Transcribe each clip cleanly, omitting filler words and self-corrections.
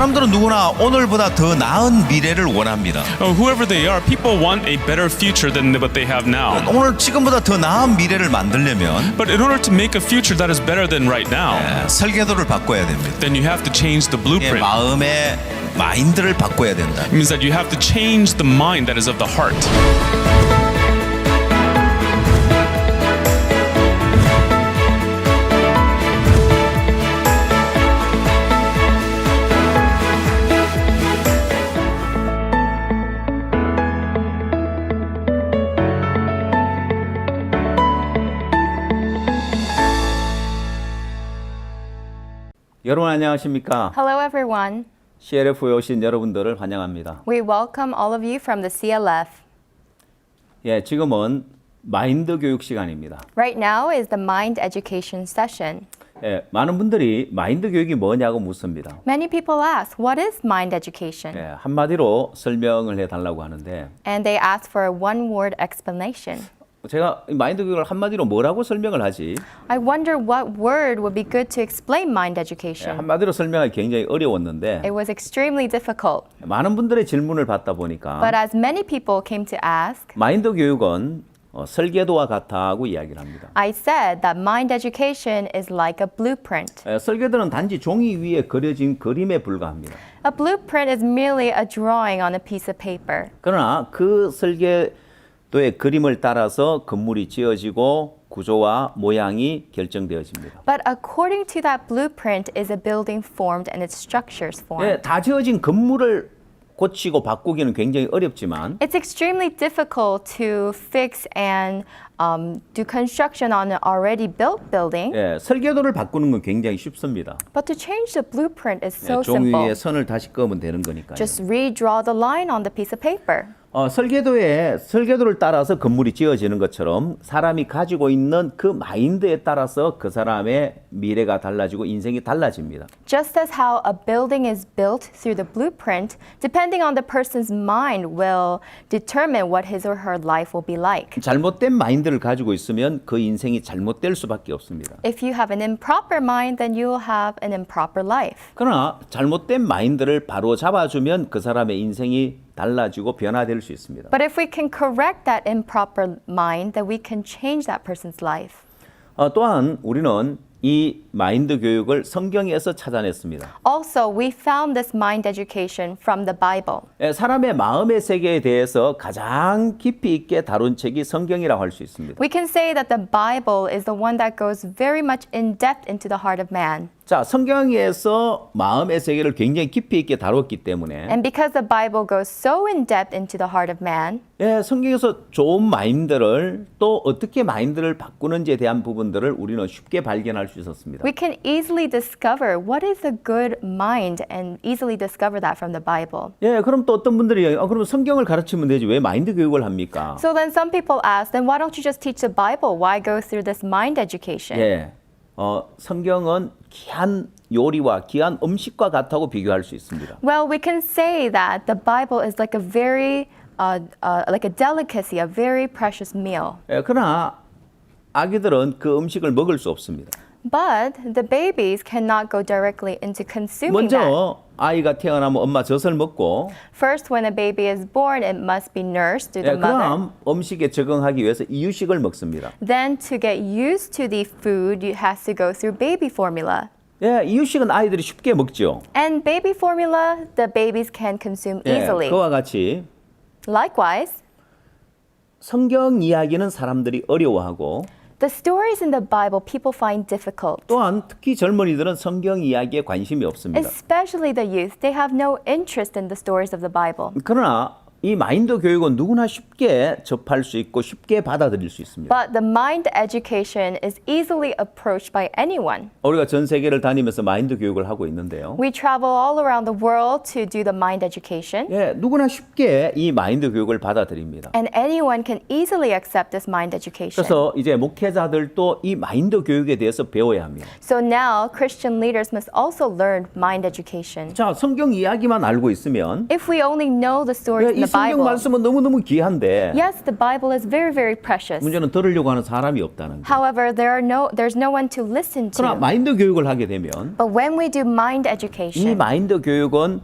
사람들은 누구나 오늘보다 더 나은 미래를 원합니다. Whoever they are, people want a better future than what they have now. 오늘 지금보다 더 나은 미래를 만들려면 But in order to make a future that is better than right now, 설계도를 바꿔야 됩니다. then you have to change the blueprint. 마음의 마인드를 바꿔야 된다. It means that you have to change the mind that is of the heart. 여러분 안녕하십니까? Hello, everyone. CLF에 오신 여러분들을 환영합니다. We welcome all of you from the CLF. 예, 지금은 마인드 교육 시간입니다. Right now is the mind education session. 예, 많은 분들이 마인드 교육이 뭐냐고 묻습니다. Many people ask, what is mind education? 예, 한마디로 설명을 해달라고 하는데 And they ask for a one-word explanation. 제가 이 마인드 교육을 한마디로 뭐라고 설명을 하지? I wonder what word would be good to explain mind 예, education. 한마디로 설명하기 굉장히 어려웠는데 It was extremely difficult. 많은 분들의 질문을 받다 보니까 But as many people came to ask, 마인드 교육은 설계도와 같다고 이야기를 합니다. I said that mind education is like a blueprint. 예, 설계도는 단지 종이 위에 그려진 그림에 불과합니다. A blueprint is merely a drawing on a piece of paper. 그러나 그 설계도의 그림을 따라서 건물이 지어지고 구조와 모양이 결정되어집니다. But according to that blueprint is a building formed and its structures formed. 예, 다 지어진 건물을 고치고 바꾸기는 굉장히 어렵지만 It's extremely difficult to fix and do construction on an already built building, 예, 설계도를 바꾸는 건 굉장히 쉽습니다. but to change the blueprint is so 예, 종이 위에 simple. 선을 다시 그으면 되는 거니까요. Just redraw the line on the piece of paper. 설계도를 따라서 건물이 지어지는 것처럼 사람이 가지고 있는 그 마인드에 따라서 그 사람의 미래가 달라지고 인생이 달라집니다. Just as how a building is built through the blueprint, depending on the person's mind will determine what his or her life will be like. 잘못된 마인드를 가지고 있으면 그 인생이 잘못될 수밖에 없습니다. If you have an improper mind, then you will have an improper life. 그러나 잘못된 마인드를 바로 잡아주면 그 사람의 인생이 달라지고 변화될 수 있습니다. But if we can correct that improper mind, then we can change that person's life. 또한 우리는 이 마인드 교육을 성경에서 찾아냈습니다. Also, we found this mind education from the Bible. 사람의 마음의 세계에 대해서 가장 깊이 있게 다룬 책이 성경이라고 할 수 있습니다. We can say that the Bible is the one that goes very much in depth into the heart of man. 자, 성경에서 마음의 세계를 굉장히 깊이 있게 다뤘기 때문에 And because the Bible goes so in depth into the heart of man, 성경에서 좋은 마인드를 또 어떻게 마인드를 바꾸는지에 대한 부분들을 우리는 쉽게 발견할 수 있었습니다. we can easily discover what is a good mind and easily discover that from the Bible. 그럼 또 어떤 분들이 그럼 성경을 가르치면 되지 왜 마인드 교육을 합니까? So then some people ask, then why don't you just teach the Bible? Why go through this mind education? 성경은 귀한 요리와 귀한 음식과 같다고 비교할 수 있습니다. Well, we can say that the Bible is like a very, like a delicacy, a very precious meal. 그러나 아기들은 그 음식을 먹을 수 없습니다. But the babies cannot go directly into consuming that. 먼저 아이가 태어나면 엄마 젖을 먹고 First, when a baby is born, it must be nursed through the mother. 그럼 음식에 적응하기 위해서 이유식을 먹습니다. Then, to get used to the food, it has to go through baby formula. 이유식은 아이들이 쉽게 먹죠. And baby formula, the babies can consume easily. 그와 같이 Likewise, 성경 이야기는 사람들이 어려워하고 the stories in the Bible people find difficult. 또한 특히 젊은이들은 성경 이야기에 관심이 없습니다. Especially the youth, they have no interest in the stories of the Bible. 그러나 이 마인드 교육은 누구나 쉽게 접할 수 있고 쉽게 받아들일 수 있습니다. But the mind education is easily approached by anyone. 우리가 전 세계를 다니면서 마인드 교육을 하고 있는데요. We travel all around the world to do the mind education, 누구나 쉽게 이 마인드 교육을 받아들입니다. and anyone can easily accept this mind education. 그래서 이제 목회자들도 이 마인드 교육에 대해서 배워야 합니다. So now Christian leaders must also learn mind education. 자, 성경 이야기만 알고 있으면 If we only know the stories in 이 the 성경 Bible. 말씀은 너무너무 귀한데 Yes, the Bible is very, very precious. 문제는 들으려고 하는 사람이 없다는 거예요. However, there's no one to listen 그러나 to. 마인드 교육을 하게 되면 But when we do mind 이 education, 마인드 교육은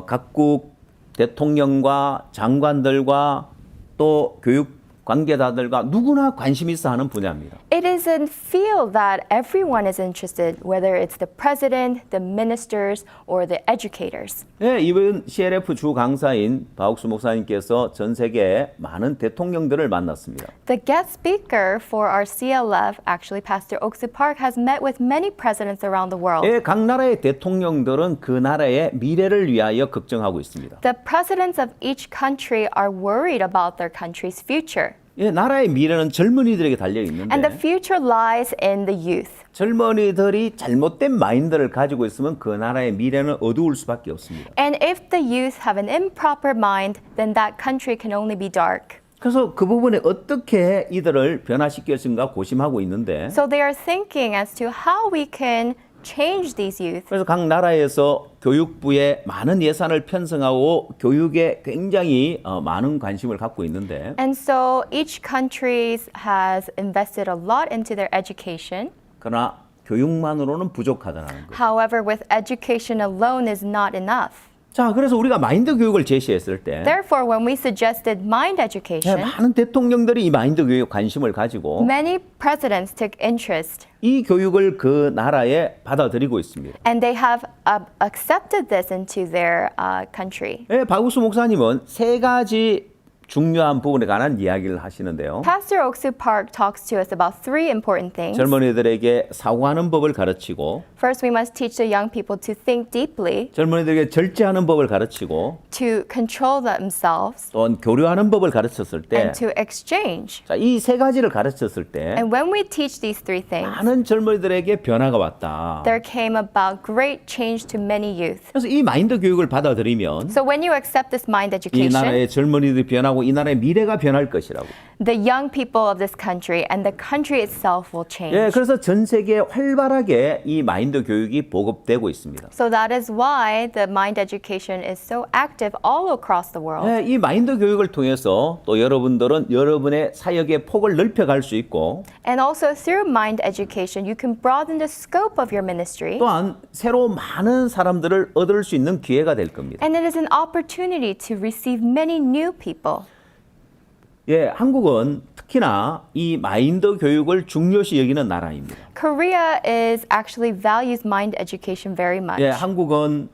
각국 대통령과 장관들과 또 교육 관계자들과 누구나 관심 있어 하는 분야입니다. it is a field that everyone is interested, whether it's the president, the ministers, or the educators. 예, 이번 CLF 주 강사인 바욱수 목사님께서 전 세계 많은 대통령들을 만났습니다. The guest speaker for our CLF, actually Pastor Oksu Park, has met with many presidents around the world. 예, 각 나라의 대통령들은 그 나라의 미래를 위하여 걱정하고 있습니다. The presidents of each country are worried about their country's future. 예, 나라의 미래는 젊은이들에게 달려 And the 있는데 future lies in the youth. 젊은이들이 잘못된 마인드를 가지고 있으면 그 나라의 미래는 어두울 수밖에 없습니다. And if the youth have an improper mind, then that country can only be dark. 그래서 그 부분에 어떻게 이들을 변화시켰는가 고심하고 있는데 So they are thinking as to how we can change these youth. 그래서 각 나라에서 교육부에 많은 예산을 편성하고 교육에 굉장히 많은 관심을 갖고 있는데 And so each country has invested a lot into their education. 그러나 교육만으로는 부족하다는 거예요. However, with education alone is not enough. 자, 그래서 우리가 마인드 교육을 제시했을 때 Therefore, when we suggested mind education, 많은 대통령들이 이 마인드 교육 관심을 가지고 many presidents took interest 이 교육을 그 나라에 받아들이고 있습니다. and they have accepted this into their country. 예, 박우수 목사님은 세 가지 중요한 부분에 관한 이야기를 하시는데요. Pastor Oksu Park talks to us about three important things. 젊은이들에게 사고하는 법을 가르치고 First, we must teach the young people to think deeply, 젊은이들에게 절제하는 법을 가르치고 to control themselves, 또한 교류하는 법을 가르쳤을 때 and to exchange. 이 세 가지를 가르쳤을 때 And when we teach these three things, 많은 젊은이들에게 변화가 왔다. there came about great change to many youth. 그래서 이 마인드 교육을 받아들이면 So when you accept this mind 이 education, 나라의 젊은이들이 변하고 이 나라의 미래가 변할 것이라고. the young people of this country and the country itself will change. 예, 그래서 전 세계에 활발하게 이 마인드 교육이 보급되고 있습니다. So that is why the mind education is so active all across the world. 예, 이 마인드 교육을 통해서 또 여러분들은 여러분의 사역의 폭을 넓혀갈 수 있고 And also through mind education, you can broaden the scope of your ministry. 또한 새로 많은 사람들을 얻을 수 있는 기회가 될 겁니다. And it is an opportunity to receive many new people. 예, 한국은 특히나 이 마인드 교육을 중요시 여기는 나라입니다. Korea is actually values mind education very much. 예, 한국은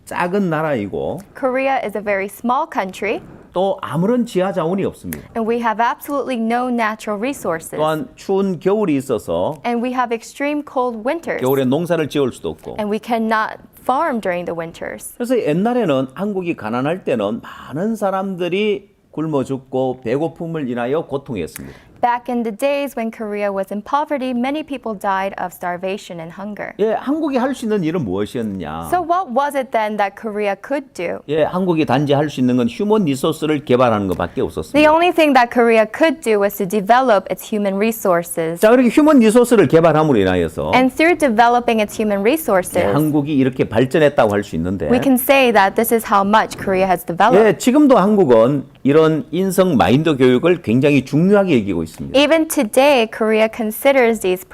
작은 나라이고 Korea is a very small country, 또 아무런 지하 자원이 없습니다. and we have absolutely no natural resources. 또한 추운 겨울이 있어서 And we have extreme cold winters, 겨울에 농사를 지을 수도 없고 and we cannot farm during the winters. 그래서 옛날에는 한국이 가난할 때는 많은 사람들이 굶어 죽고 배고픔을 인하여 고통했습니다. Back in the days when Korea was in poverty, many people died of starvation and hunger. 예, 한국이 할 수 있는 일은 무엇이었느냐? So what was it then that Korea could do? 예, 한국이 단지 할 수 있는 건 휴먼 리소스를 개발하는 것밖에 없었습니다. The only thing that Korea could do was to develop its human resources. 자, 그렇게 휴먼 리소스를 개발함으로 인하여서 And through developing its human 예, resources, 한국이 이렇게 발전했다고 할 수 있는데 we can say that this is how much Korea has developed. 예, 지금도 한국은 이런 인성 마인드 교육을 굉장히 중요하게 여기고 있습니다. Even today, Korea considers these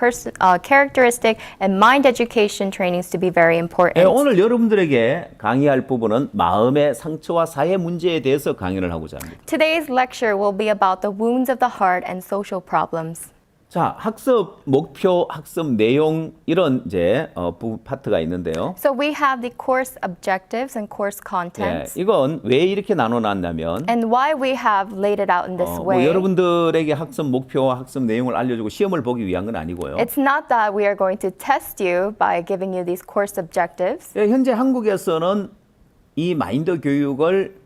characteristic and mind education trainings to be very 예, important. 오늘 여러분들에게 강의할 부분은 마음의 상처와 사회 문제에 대해서 강의를 하고자 합니다. Today's lecture will be about the wounds of the heart and social problems. 자, 학습 목표, 학습 내용 이런 이제 파트가 있는데요. So we have the course objectives and course 예, contents. 이건 왜 이렇게 나눠놨냐면 And why we have laid it out in this 뭐 way. 여러분들에게 학습 목표와 학습 내용을 알려주고 시험을 보기 위한 건 아니고요. It's not that we are going to test you by giving you these course objectives. 예, 현재 한국에서는 이 마인드 교육을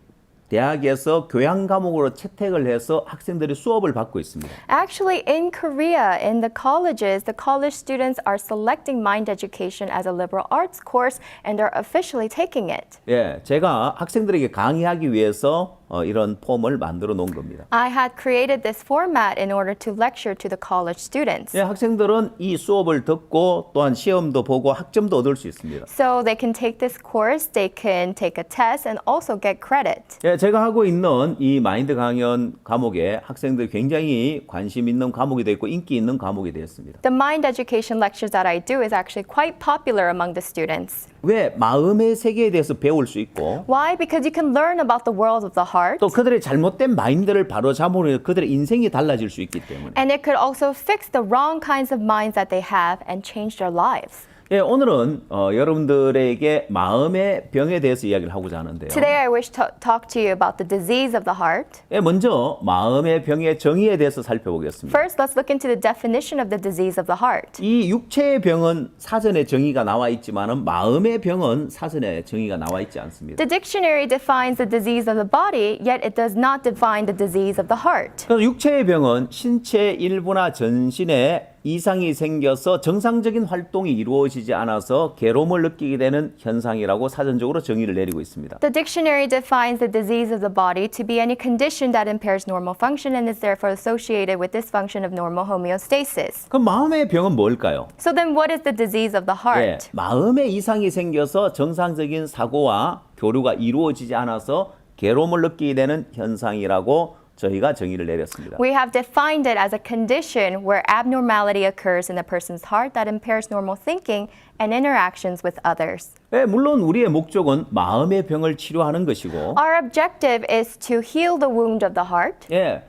대학에서 교양 과목으로 채택을 해서 학생들이 수업을 받고 있습니다. Actually, in Korea, in the colleges, the college students are selecting mind education as a liberal arts course and are officially taking it. 예, 제가 학생들에게 강의하기 위해서 이런 폼을 만들어 놓은 겁니다. I had created this format in order to lecture to the college students. 예, 학생들은 이 수업을 듣고 또한 시험도 보고 학점도 얻을 수 있습니다. So they can take this course, they can take a test, and also get credit. 예, 제가 하고 있는 이 마인드 강연 과목에 학생들이 굉장히 관심 있는 과목이 되어 있고 인기 있는 과목이 되었습니다. The mind education lectures that I do is actually quite popular among the students. 왜? 마음의 세계에 대해서 배울 수 있고 Why? Because you can learn about the world of the heart. 또 그들의 잘못된 마인드를 바로잡으면 그들의 인생이 달라질 수 있기 때문에 And it could also fix the wrong kinds of minds that they have and change their lives. 예, 오늘은 여러분들에게 마음의 병에 대해서 이야기를 하고자 하는데요. Today I wish to talk to you about the disease of the heart. 예, 먼저 마음의 병의 정의에 대해서 살펴보겠습니다. First, let's look into the definition of the disease of the heart. 이 육체의 병은 사전에 정의가 나와 있지만은 마음의 병은 사전에 정의가 나와 있지 않습니다. The dictionary defines the disease of the body, yet it does not define the disease of the heart. 그래서 육체의 병은 신체 일부나 전신에 이상이 생겨서 정상적인 활동이 이루어지지 않아서 괴로움을 느끼게 되는 현상이라고 사전적으로 정의를 내리고 있습니다. The dictionary defines the disease of the body to be any condition that impairs normal function and is therefore associated with dysfunction of normal homeostasis. 그럼 마음의 병은 뭘까요? So then what is the disease of the 예, heart? 마음에 이상이 생겨서 정상적인 사고와 교류가 이루어지지 않아서 괴로움을 느끼게 되는 현상이라고 저희가 정의를 내렸습니다. We have defined it as a condition where abnormality occurs in a person's heart that impairs normal thinking and interactions with others. 예, 물론 우리의 목적은 마음의 병을 치료하는 것이고 Our objective is to heal the wound of the heart. 예,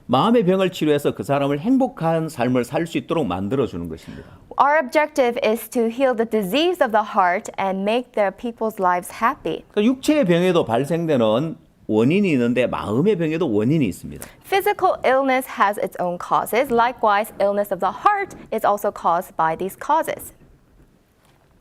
마음의 병을 치료해서 그 사람을 행복한 삶을 살 수 있도록 만들어주는 것입니다. Our objective is to heal the disease of the heart and make the people's lives happy. 그 육체의 병에도 발생되는 원인이 있는데 마음의 병에도 원인이 있습니다. Physical illness has its own causes. Likewise, illness of the heart is also caused by these causes.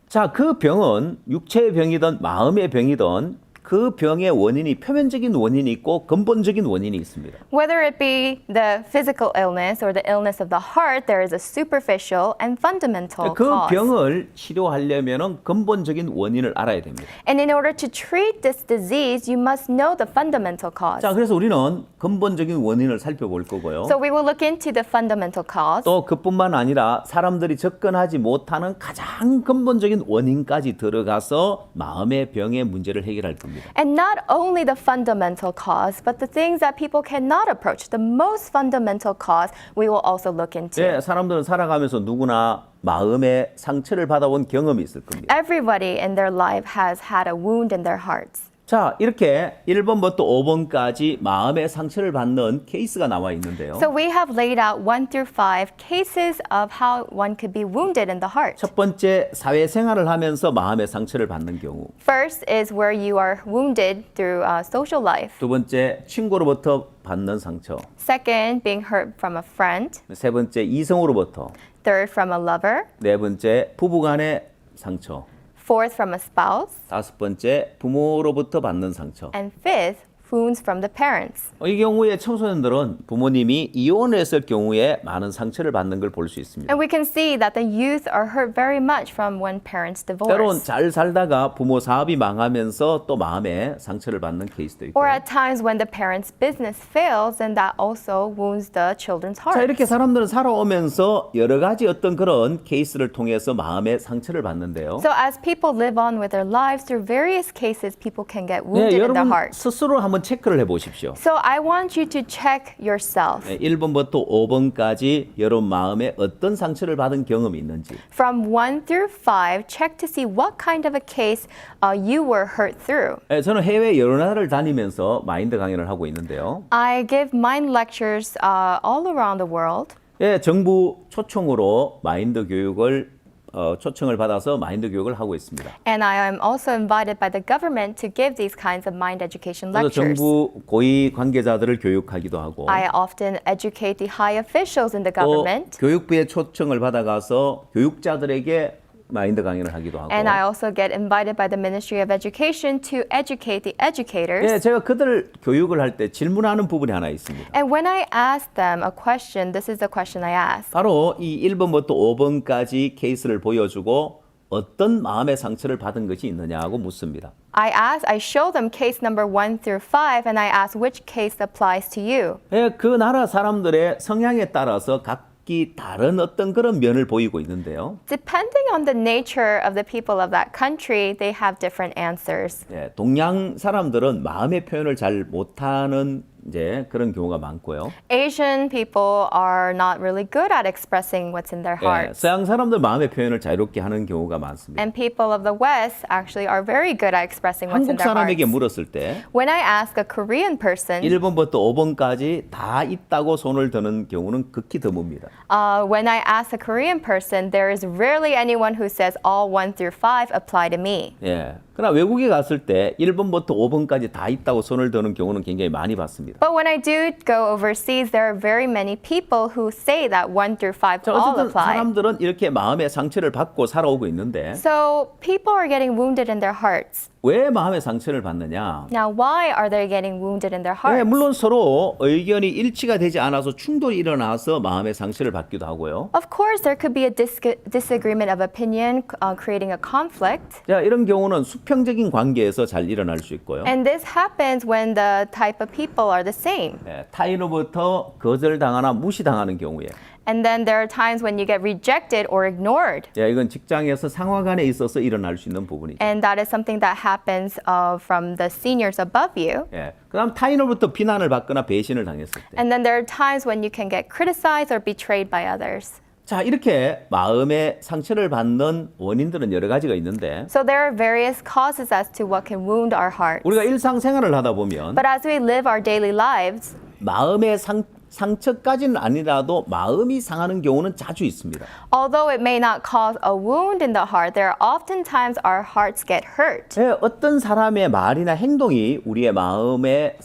자, 그 병은 육체의 병이든 마음의 병이든 그 병의 원인이 표면적인 원인이 있고 근본적인 원인이 있습니다. Whether it be the physical illness or the illness of the heart, there is a superficial and fundamental 그 cause. 병을 치료하려면 근본적인 원인을 알아야 됩니다. And in order to treat this disease, you must know the fundamental cause. 자, 그래서 우리는 근본적인 원인을 살펴볼 거고요. So we will look into the fundamental cause. 또 그뿐만 아니라 사람들이 접근하지 못하는 가장 근본적인 원인까지 들어가서 마음의 병의 문제를 해결할 겁니다. And not only the fundamental cause, but the things that people cannot approach, the most fundamental cause, we will also look into. 예, 사람들은 살아가면서 누구나 마음의 상처를 받아온 경험이 있을 겁니다. Everybody in their life has had a wound in their hearts. 자, 이렇게 1번부터 5번까지 마음의 상처를 받는 케이스가 나와 있는데요. So we have laid out 1 through 5 cases of how one could be wounded in the heart. 첫 번째, 사회생활을 하면서 마음의 상처를 받는 경우. First is where you are wounded through social life. 두 번째, 친구로부터 받는 상처. Second, being hurt from a friend. 세 번째, 이성으로부터. Third, from a lover. 네 번째, 부부간의 상처. Fourth, from a spouse. 다섯 번째, 부모로부터 받는 상처. And fifth, wounds from the parents. 이 경우에 청소년들은 부모님이 이혼했을 경우에 많은 상처를 받는 걸 볼 수 있습니다. And we can see that the youth are hurt very much from when parents 때론 divorce. 잘 살다가 부모 사업이 망하면서 또 마음에 상처를 받는 케이스도 있고. Or at times when the parents' business fails, and that also wounds the children's 자, 이렇게 hearts. 사람들은 살아오면서 여러 가지 어떤 그런 케이스를 통해서 마음에 상처를 받는데요. So as people live on with their lives, through various cases, people can get 네, wounded in their 여러분 heart. 스스로 한번 체크를 해보십시오. So I want you to check yourself. 네, 1번부터 5번까지 여러분 마음에 어떤 상처를 받은 경험이 있는지. From 1 through 5, check to see what kind of a case you were hurt through. 네, 저는 해외 여러 나라를 다니면서 마인드 강연을 하고 있는데요. I give mind lectures all around the world. 예, 정부 초청으로 마인드 교육을 초청을 받아서 마인드 교육을 하고 있습니다. And I am also invited by the government to give these kinds of mind education 그래서 lectures. 정부 고위 관계자들을 교육하기도 하고 I often educate the high officials in the 또 government. 교육부의 초청을 받아가서 교육자들에게 마인드 강연을 하기도 하고. And I also get invited by the Ministry of Education to educate the educators. 예, 제가 그들 교육을 할 때 질문하는 부분이 하나 있습니다. And when I ask them a question, this is the question I ask. 바로 이 1번부터 5번까지 케이스를 보여주고 어떤 마음의 상처를 받은 것이 있느냐고 묻습니다. I show them case number 1 through 5, and I ask which case applies to you. 예, 그 나라 사람들의 성향에 따라서 각기 다른 어떤 그런 면을 보이고 있는데요. Depending on the nature of the people of that country, they have different answers. 예, 동양 사람들은 마음의 표현을 잘 못하는 이제 그런 경우가 많고요. Asian people are not really good at expressing what's in their 예, hearts. 서양 사람들 마음의 표현을 자유롭게 하는 경우가 많습니다. And people of the West actually are very good at expressing what's in 한국 their 사람에게 hearts. 물었을 때 When I ask a Korean person, 1번부터 5번까지 다 있다고 손을 드는 경우는 극히 드뭅니다. when I ask a Korean person, there is rarely anyone who says all 1 through 5 apply to me. 예. 그러나 외국에 갔을 때 1번부터 5번까지 다 있다고 손을 드는 경우는 굉장히 많이 봤습니다. But when I do go overseas, there are very many people who say that 1 through 5 자, all 어쨌든 apply. 사람들은 이렇게 마음의 상처를 받고 살아오고 있는데 So people are getting wounded in their hearts. 왜 마음의 상처를 받느냐? Now, why are they getting wounded in their 예, hearts? 물론 서로 의견이 일치가 되지 않아서 충돌이 일어나서 마음의 상처를 받기도 하고요. Of course, there could be a disagreement of opinion, creating a conflict. 자, 이런 경우는 수평적인 관계에서 잘 일어날 수 있고요. And this happens when the type of people are the same. 예, 타인으로부터 거절당하나 무시당하는 경우에 And then there are times when you get rejected or ignored. 예, 이건 직장에서 상하간에 있어서 일어날 수 있는 부분이죠. And that is something that happens from the seniors above you. 예, 그다음 타인으로부터 비난을 받거나 배신을 당했을 때 And then there are times when you can get criticized or betrayed by others. 자, 이렇게 마음의 상처를 받는 원인들은 여러 가지가 있는데 So there are various causes as to what can wound our hearts. 우리가 일상생활을 하다 보면 But as we live our daily lives, 마음의 상처까지는 아니라도 마음이 상하는 경우는 자주 있습니다. although it may not cause a wound in the heart, there are oftentimes our hearts get hurt. 예, 어떤 사람의 말이나 행동이 우리의 마음을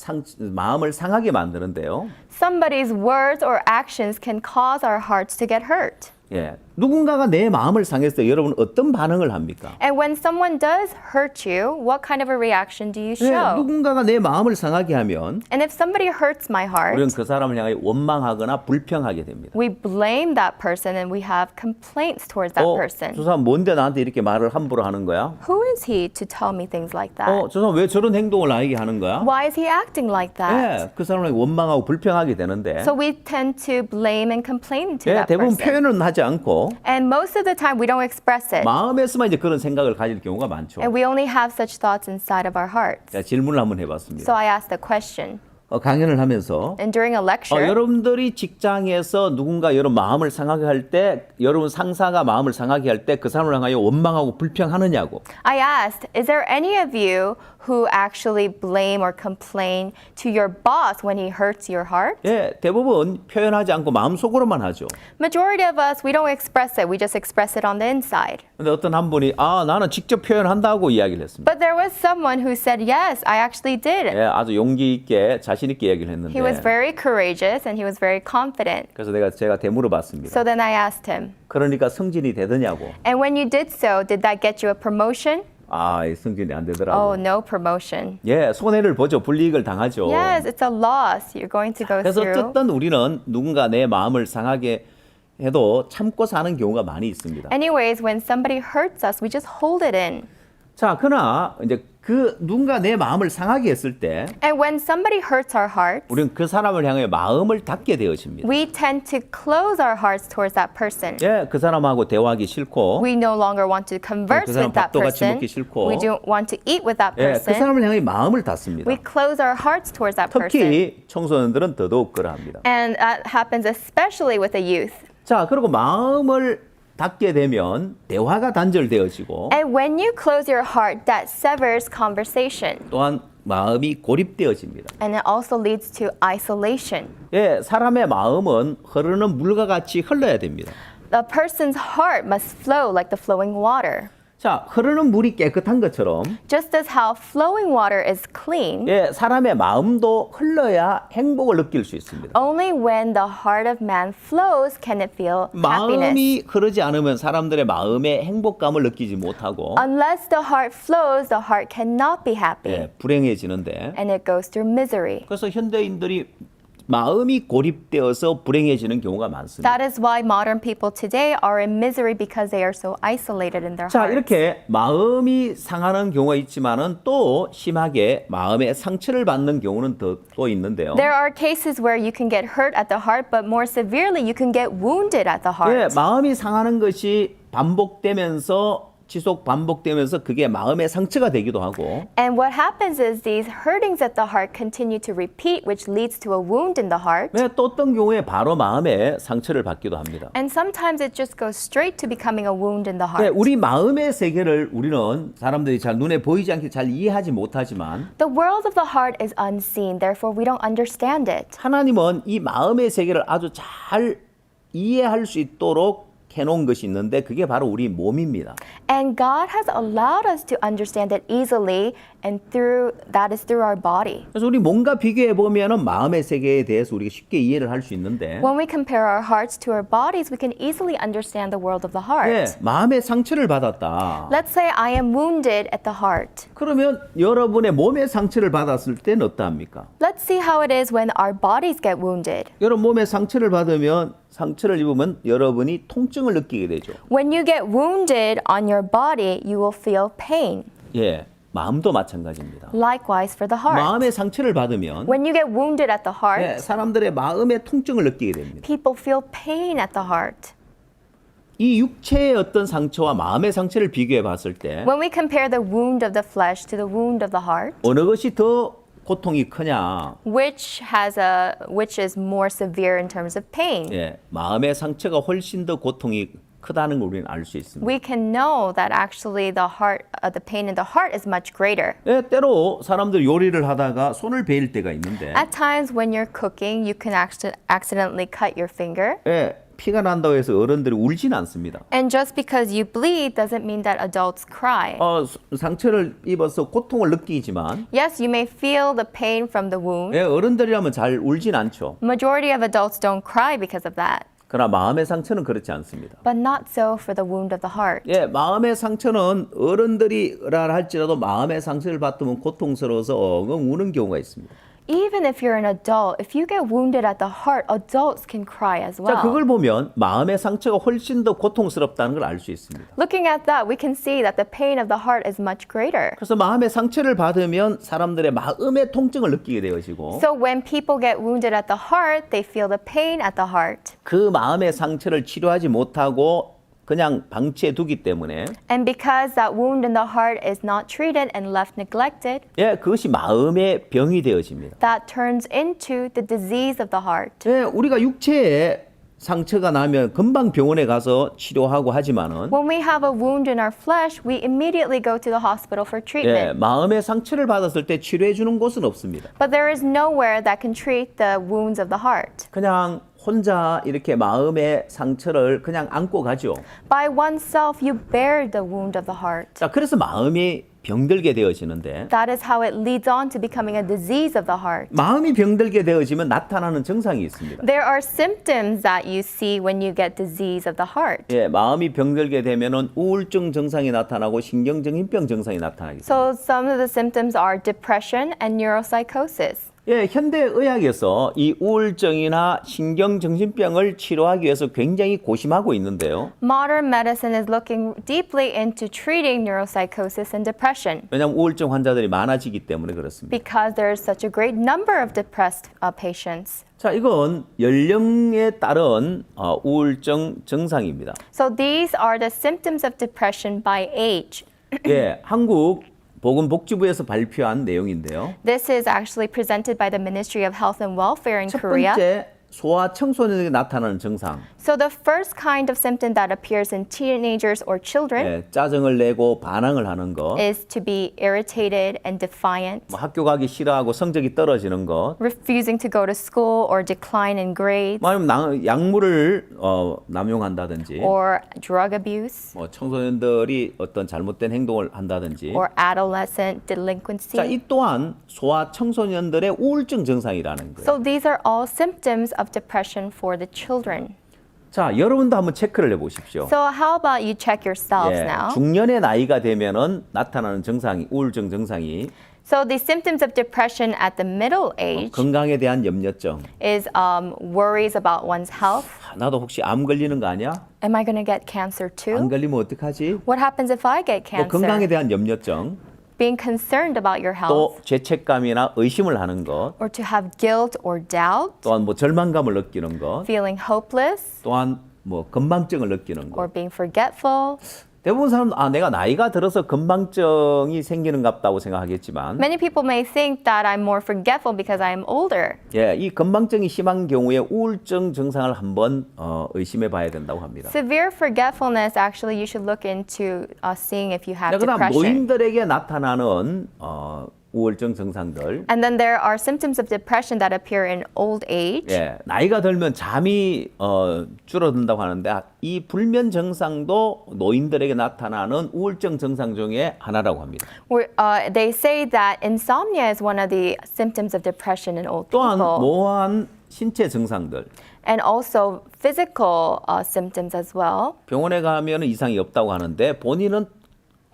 상하게 만드는데요. Somebody's words or actions can cause our hearts to get hurt. 예, 누군가가 내 마음을 상했을 때 여러분 어떤 반응을 합니까? And when someone does hurt you, what kind of a reaction do you 예, show? 누군가가 내 마음을 상하게 하면 And if somebody hurts my heart, 우리는 그 사람을 향해 원망하거나 불평하게 됩니다. we blame that person and we have complaints towards that person. 저 사람 뭔데 나한테 이렇게 말을 함부로 하는 거야? Who is he to tell me things like that? 저 사람 왜 저런 행동을 나에게 하는 거야? Why is he acting like that? 예, 그 사람을 원망하고 불평하게 되는데 So we tend to blame and complain to 예, that 대부분 person. 표현은 하지 않고 And most of the time we don't express it. 마음에서만 이제 그런 생각을 가질 경우가 많죠. And we only have such thoughts inside of our hearts. 자, 질문을 한번 해봤습니다. So I asked a question. 강연을 하면서 And during a lecture, 여러분들이 직장에서 누군가 여러분 마음을 상하게 할 때, 여러분 상사가 마음을 상하게 할 때 그 사람을 향하여 원망하고 불평하느냐고. I asked, is there any of you who actually blame or complain to your boss when he hurts your heart? 예, 대부분 표현하지 않고 마음속으로만 하죠. Majority of us, we don't express it. We just express it on the inside. 근데 어떤 한 분이 나는 직접 표현한다고 이야기를 했습니다. But there was someone who said, yes, I actually did. 예, 아주 용기 있게 자신 있게 얘기를 했는데. He was very courageous and he was very confident. 그래서 제가 되물어봤습니다. So then I asked him, 그러니까 승진이 되더냐고. and when you did so, did that get you a promotion? 이 승진이 안 되더라고. Oh, no promotion. 예, 손해를 보죠. 불이익을 당하죠. Yes, it's a loss you're going to go 그래서 through. 어쨌든 우리는 누군가 내 마음을 상하게 해도 참고 사는 경우가 많이 있습니다. Anyways, when somebody hurts us, we just hold it in. 자, 그러나 이제 그 누군가 내 마음을 상하게 했을 때 And when somebody hurts our hearts, 우리는 그 사람을 향해 마음을 닫게 되어집니다. we tend to close our hearts towards that person. 예, 그 사람하고 대화하기 싫고, We no longer want to converse 그 사람 with that 밥도 같이 person. 먹기 싫고, We don't want to eat with that 예, 그 person. 사람을 향해 마음을 닫습니다. We close our hearts towards that person. 특히 청소년들은 더더욱 그러합니다. And that happens especially with the youth. 자, 그리고 마음을 닫게 되면 대화가 단절되어지고 And when you close your heart, that severs conversation. 또한 마음이 고립되어집니다. And it also leads to isolation. 예, 사람의 마음은 흐르는 물과 같이 흘러야 됩니다. The person's heart must flow like the flowing water. 자, 흐르는 물이 깨끗한 것처럼 Just as how flowing water is clean, 예, 사람의 마음도 흘러야 행복을 느낄 수 있습니다. only when the heart of man flows can it feel happiness. 마음이 흐르지 않으면 사람들의 마음에 행복감을 느끼지 못하고 Unless the heart flows, the heart cannot be happy. 예, 불행해지는데 And it goes through misery. 그래서 현대인들이 마음이 고립되어서 불행해지는 경우가 많습니다. That is why modern people today are in misery because they are so isolated in their 자, hearts. 이렇게 마음이 상하는 경우가 있지만은 또 심하게 마음의 상처를 받는 경우는 또 있는데요. There are cases where you can get hurt at the heart, but more severely, you can get wounded at the 예, heart. 마음이 상하는 것이 반복되면서 지속 반복되면서 그게 마음의 상처가 되기도 하고 And what happens is these hurtings at the heart continue to repeat, which leads to a wound in the heart. 네, 또 어떤 경우에 바로 마음에 상처를 받기도 합니다. And sometimes it just goes straight to becoming a wound in the 네, heart. 우리 마음의 세계를 우리는 사람들이 잘 눈에 보이지 않게 잘 이해하지 못하지만 The world of the heart is unseen, therefore we don't understand it. 하나님은 이 마음의 세계를 아주 잘 이해할 수 있도록 해놓은 것이 있는데 그게 바로 우리 몸입니다. And God has allowed us to understand it easily, and that is through our body. 그래서 우리 몸과 비교해 보면은 마음의 세계에 대해서 우리가 쉽게 이해를 할 수 있는데 When we compare our hearts to our bodies, we can easily understand the world of the heart. 예, 마음의 상처를 받았다. Let's say I am wounded at the heart. 그러면 여러분의 몸의 상처를 받았을 때는 어떠합니까? Let's see how it is when our bodies get wounded. 여러분 몸에 상처를 받으면 상처를 입으면 여러분이 통증을 느끼게 되죠. When you get wounded on your body, you will feel pain. 예, 마음도 마찬가지입니다. Likewise for the heart. 마음의 상처를 받으면 When you get wounded at the 예, heart, 사람들의 마음의 통증을 느끼게 됩니다. people feel pain at the heart. 이 육체의 어떤 상처와 마음의 상처를 비교해 봤을 때 When we compare the wound of the flesh to the wound of the heart, 어느 것이 더 고통이 크냐? which is more severe in terms of pain? 예, 마음의 상처가 훨씬 더 고통이 크다는 걸 우리는 알 수 있습니다. We can know that actually the pain in the heart is much greater. 예, 때로 사람들 요리를 하다가 손을 베일 때가 있는데 At times when you're cooking, you can accidentally cut your finger. 예, 피가 난다고 해서 어른들이 울진 않습니다. And just because you bleed doesn't mean that adults cry. 상처를 입어서 고통을 느끼지만 Yes, you may feel the pain from the wound. 예, 어른들이라면 잘 울진 않죠. Majority of adults don't cry because of that. 그러나 마음의 상처는 그렇지 않습니다. But not so for the wound of the heart. 예, 마음의 상처는 어른들이라 할지라도 마음의 상처를 받으면 고통스러워서 엉엉 우는 경우가 있습니다. Even if you're an adult, if you get wounded at the heart, adults can cry as well. 자, 그걸 보면 마음의 상처가 훨씬 더 고통스럽다는 걸 알 수 있습니다. Looking at that, we can see that the pain of the heart is much greater. 그래서 마음의 상처를 받으면 사람들의 마음의 통증을 느끼게 되어지고 So when people get wounded at the heart, they feel the pain at the heart. 그 마음의 상처를 치료하지 못하고 그냥 방치해 두기 때문에 And because that wound in the heart is not treated and left neglected, 예, 그것이 마음의 병이 되어집니다. that turns into the disease of the heart. 예, 우리가 육체에 상처가 나면 금방 병원에 가서 치료하고 하지만은 When we have a wound in our flesh, we immediately go to the hospital for 예, treatment. 마음의 상처를 받았을 때 치료해 주는 곳은 없습니다. But there is nowhere that can treat the wounds of the heart. 그냥 혼자 이렇게 마음의 상처를 그냥 안고 가죠. By oneself, you bear the wound of the heart. 자, 그래서 마음이 병들게 되어지는데 That is how it leads on to becoming a disease of the heart. 마음이 병들게 되어지면 나타나는 증상이 있습니다. There are symptoms that you see when you get disease of the heart. 예, 마음이 병들게 되면은 우울증 증상이 나타나고 신경정신병 증상이 나타나겠습니다. So some of the symptoms are depression and neuropsychosis. 예, 현대 의학에서 이 우울증이나 신경정신병을 치료하기 위해서 굉장히 고심하고 있는데요. Modern medicine is looking deeply into treating neuropsychosis and depression 왜냐하면 우울증 환자들이 많아지기 때문에 그렇습니다. because there is such a great number of depressed patients. 자, 이건 연령에 따른 우울증 증상입니다. So these are the symptoms of depression by age. 예, 한국 보건복지부에서 발표한 내용인데요. This is actually presented by the Ministry of Health and Welfare in 첫 Korea. 번째, 소아 청소년에게 나타나는 증상. So the first kind of symptom that appears in teenagers or children 예, 짜증을 내고 반항을 하는 것, is to be irritated and defiant, 뭐 학교 가기 싫어하고 성적이 떨어지는 것, refusing to go to school or decline in grades, 아니면 약물을 남용한다든지, or drug abuse, 뭐 청소년들이 어떤 잘못된 행동을 한다든지. or adolescent delinquency. 자, 이 또한 소아 청소년들의 우울증 증상이라는 거예요. So these are all symptoms of depression for the children. 자, 여러분도 한번 체크를 해보십시오. So how about you check yourselves 예, now? 중년의 나이가 되면은 나타나는 증상이 우울증 증상이 So the symptoms of depression at the middle age 건강에 대한 염려증. is worries about one's health. 나도 혹시 암 걸리는 거 아니야? Am I going to get cancer 안 too? 걸리면 어떡하지? What happens if I get 뭐 건강에 cancer? 대한 염려증. Being concerned about your 또 health, 죄책감이나 의심을 하는 것. or to have guilt or doubt, 또한 뭐 절망감을 느끼는 것. feeling hopeless, 또한 뭐 건망증을 느끼는 것. or being forgetful. 대부분 사람 내가 나이가 들어서 건망증이 생기는 것 같다고 생각하겠지만 Many people may think that I'm more forgetful because I'm older. 예, 이 건망증이 심한 경우에 우울증 증상을 한번 의심해 봐야 된다고 합니다. Severe forgetfulness, actually, you should look into seeing if you have 그다음 depression. 노인들에게 나타나는 우울증 증상들. And then there are symptoms of depression that appear in old age. 예, 나이가 들면 잠이 줄어든다고 하는데 이 불면 증상도 노인들에게 나타나는 우울증 증상 중에 하나라고 합니다. They say that insomnia is one of the symptoms of depression in old 또한 people. 모호한 신체 증상들. And also physical symptoms as well 병원에 가면 이상이 없다고 하는데 본인은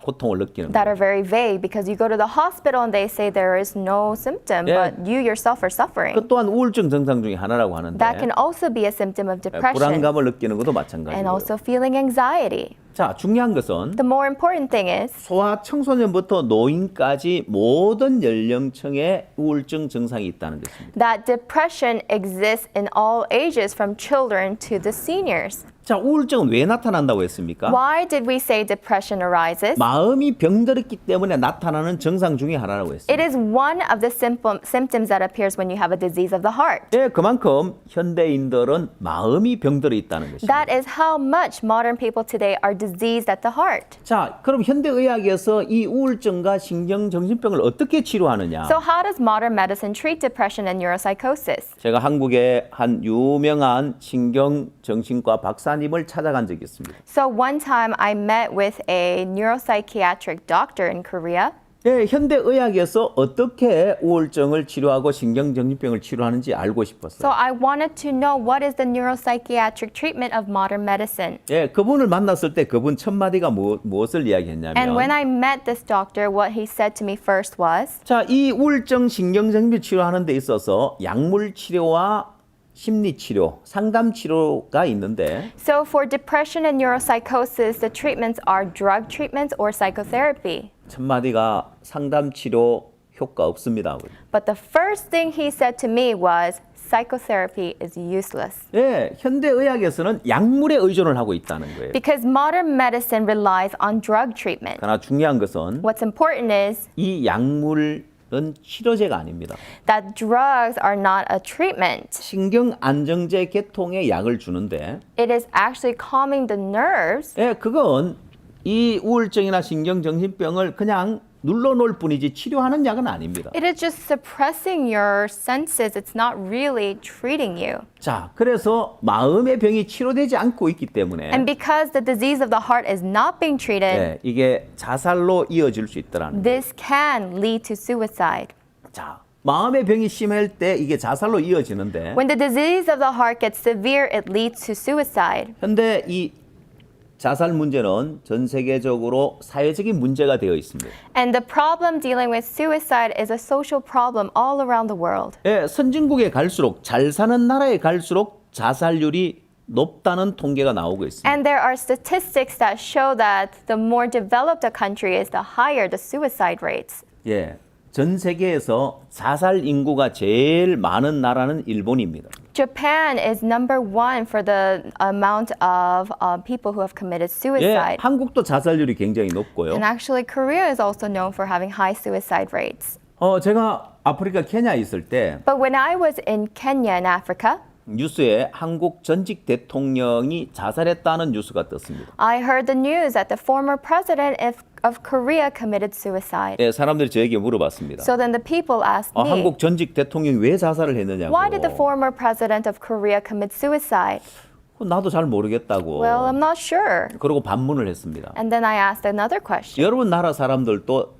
고통을 느끼는 that 거예요. are very vague because you go to the hospital and they say there is no symptom, Yeah. but you yourself are suffering. 그 또한 우울증 증상 중에 하나라고 하는데 That can also be a symptom of depression 불안감을 느끼는 것도 and 마찬가지고요. also feeling anxiety. 자, 중요한 것은 The more important thing is 소아 청소년부터 노인까지 모든 연령층에 우울증 증상이 있다는 것입니다. that depression exists in all ages from children to the seniors. 자, 우울증은 왜 나타난다고 했습니까? Why did we say depression arises? 마음이 병들었기 때문에 나타나는 증상 중에 하나라고 했습니다. It is one of the symptoms that appears when you have a disease of the heart. 예, 그만큼 현대인들은 마음이 병들어 있다는 것입니다. That is how much modern people today are diseased at the heart. 자, 그럼 현대의학에서 이 우울증과 신경정신병을 어떻게 치료하느냐? So how does modern medicine treat depression and neuropsychosis? 제가 한국의 한 유명한 신경정신과 박사님을 찾아간 적이 있습니다. So one time I met with a neuropsychiatric doctor in Korea. 예, 현대의학에서 어떻게 우울증을 치료하고 신경정신병을 치료하는지 알고 싶었어요. So I wanted to know what is the neuropsychiatric treatment of modern medicine. 예, 그분을 만났을 때 그분 첫 마디가 무엇을 이야기했냐면 And when I met this doctor, what he said to me first was, 자, 이 우울증 신경정신병 치료하는 데 있어서 약물 치료와 심리 치료, 상담 치료가 있는데 so for depression and neuropsychosis, the treatments are drug treatments or psychotherapy. 첫 마디가 상담 치료 효과 없습니다. But the first thing he said to me was, psychotherapy is useless. 예, 현대의학에서는 약물에 의존을 하고 있다는 거예요. Because modern medicine relies on drug treatment. 그러나 중요한 것은 What's important is 이 약물은 치료제가 아닙니다. that drugs are not a treatment. 신경 안정제 계통의 약을 주는데 It is actually calming the nerves. 예, 그건 이 우울증이나 신경정신병을 그냥 눌러놓을 뿐이지 치료하는 약은 아닙니다. It is just suppressing your senses. It's not really treating you. 자, 그래서 마음의 병이 치료되지 않고 있기 때문에 And because the disease of the heart is not being treated, 예, 이게 자살로 이어질 수 있더라는 거예요. this can lead to suicide. 자, 마음의 병이 심할 때 이게 자살로 이어지는데 When the disease of the heart gets severe, it leads to suicide. 현대 이 자살 문제는 전 세계적으로 사회적인 문제가 되어 있습니다. And the problem dealing with suicide is a social problem all around the world. 예, 선진국에 갈수록 잘 사는 나라에 갈수록 자살률이 높다는 통계가 나오고 있습니다. And there are statistics that show that the more developed a country is, the higher the suicide rates. 예, 전 세계에서 자살 인구가 제일 많은 나라는 일본입니다. Japan is number one for the amount of people who have committed 예, suicide. 한국도 자살률이 굉장히 높고요. And actually, Korea is also known for having high suicide rates. 제가 아프리카 케냐 있을 때 But when I was in Kenya, in Africa, 뉴스에 한국 전직 대통령이 자살했다는 뉴스가 떴습니다. I heard the news that the former president of Korea committed suicide. 예, 사람들이 저에게 물어봤습니다. So then the people asked me, 한국 전직 대통령이 왜 자살을 했느냐고. why did the former president of Korea commit suicide? 나도 잘 모르겠다고. Well, I'm not sure. 그러고 반문을 했습니다. And then I asked another question. 여러분 나라 사람들도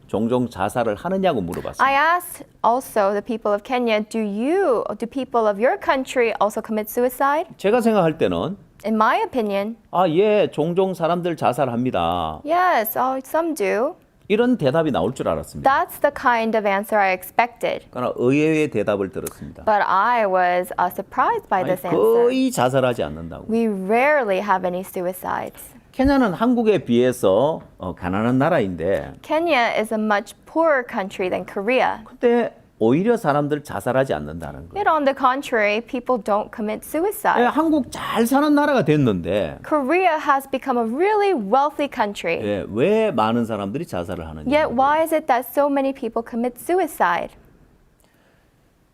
종종 자살을 하느냐고 물어봤습니다. I asked also the people of Kenya, do people of your country also commit suicide? 제가 생각할 때는 In my opinion, 예, 종종 사람들 자살합니다. yes, some do. 이런 대답이 나올 줄 알았습니다. That's the kind of answer I expected. 그러나 의외의 대답을 들었습니다. But I was surprised by 아니, this answer. 거의 자살하지 않는다고. We rarely have any suicides. 케냐는 한국에 비해서 가난한 나라인데 Kenya is a much poorer country than Korea. 근데 오히려 사람들 자살하지 않는다는 거예요. Yet on the contrary, people don't commit 예, suicide. 한국 잘 사는 나라가 됐는데 Korea has become a really wealthy country. 예, 왜 많은 사람들이 자살을 하는지. Yet why is it that so many people commit suicide?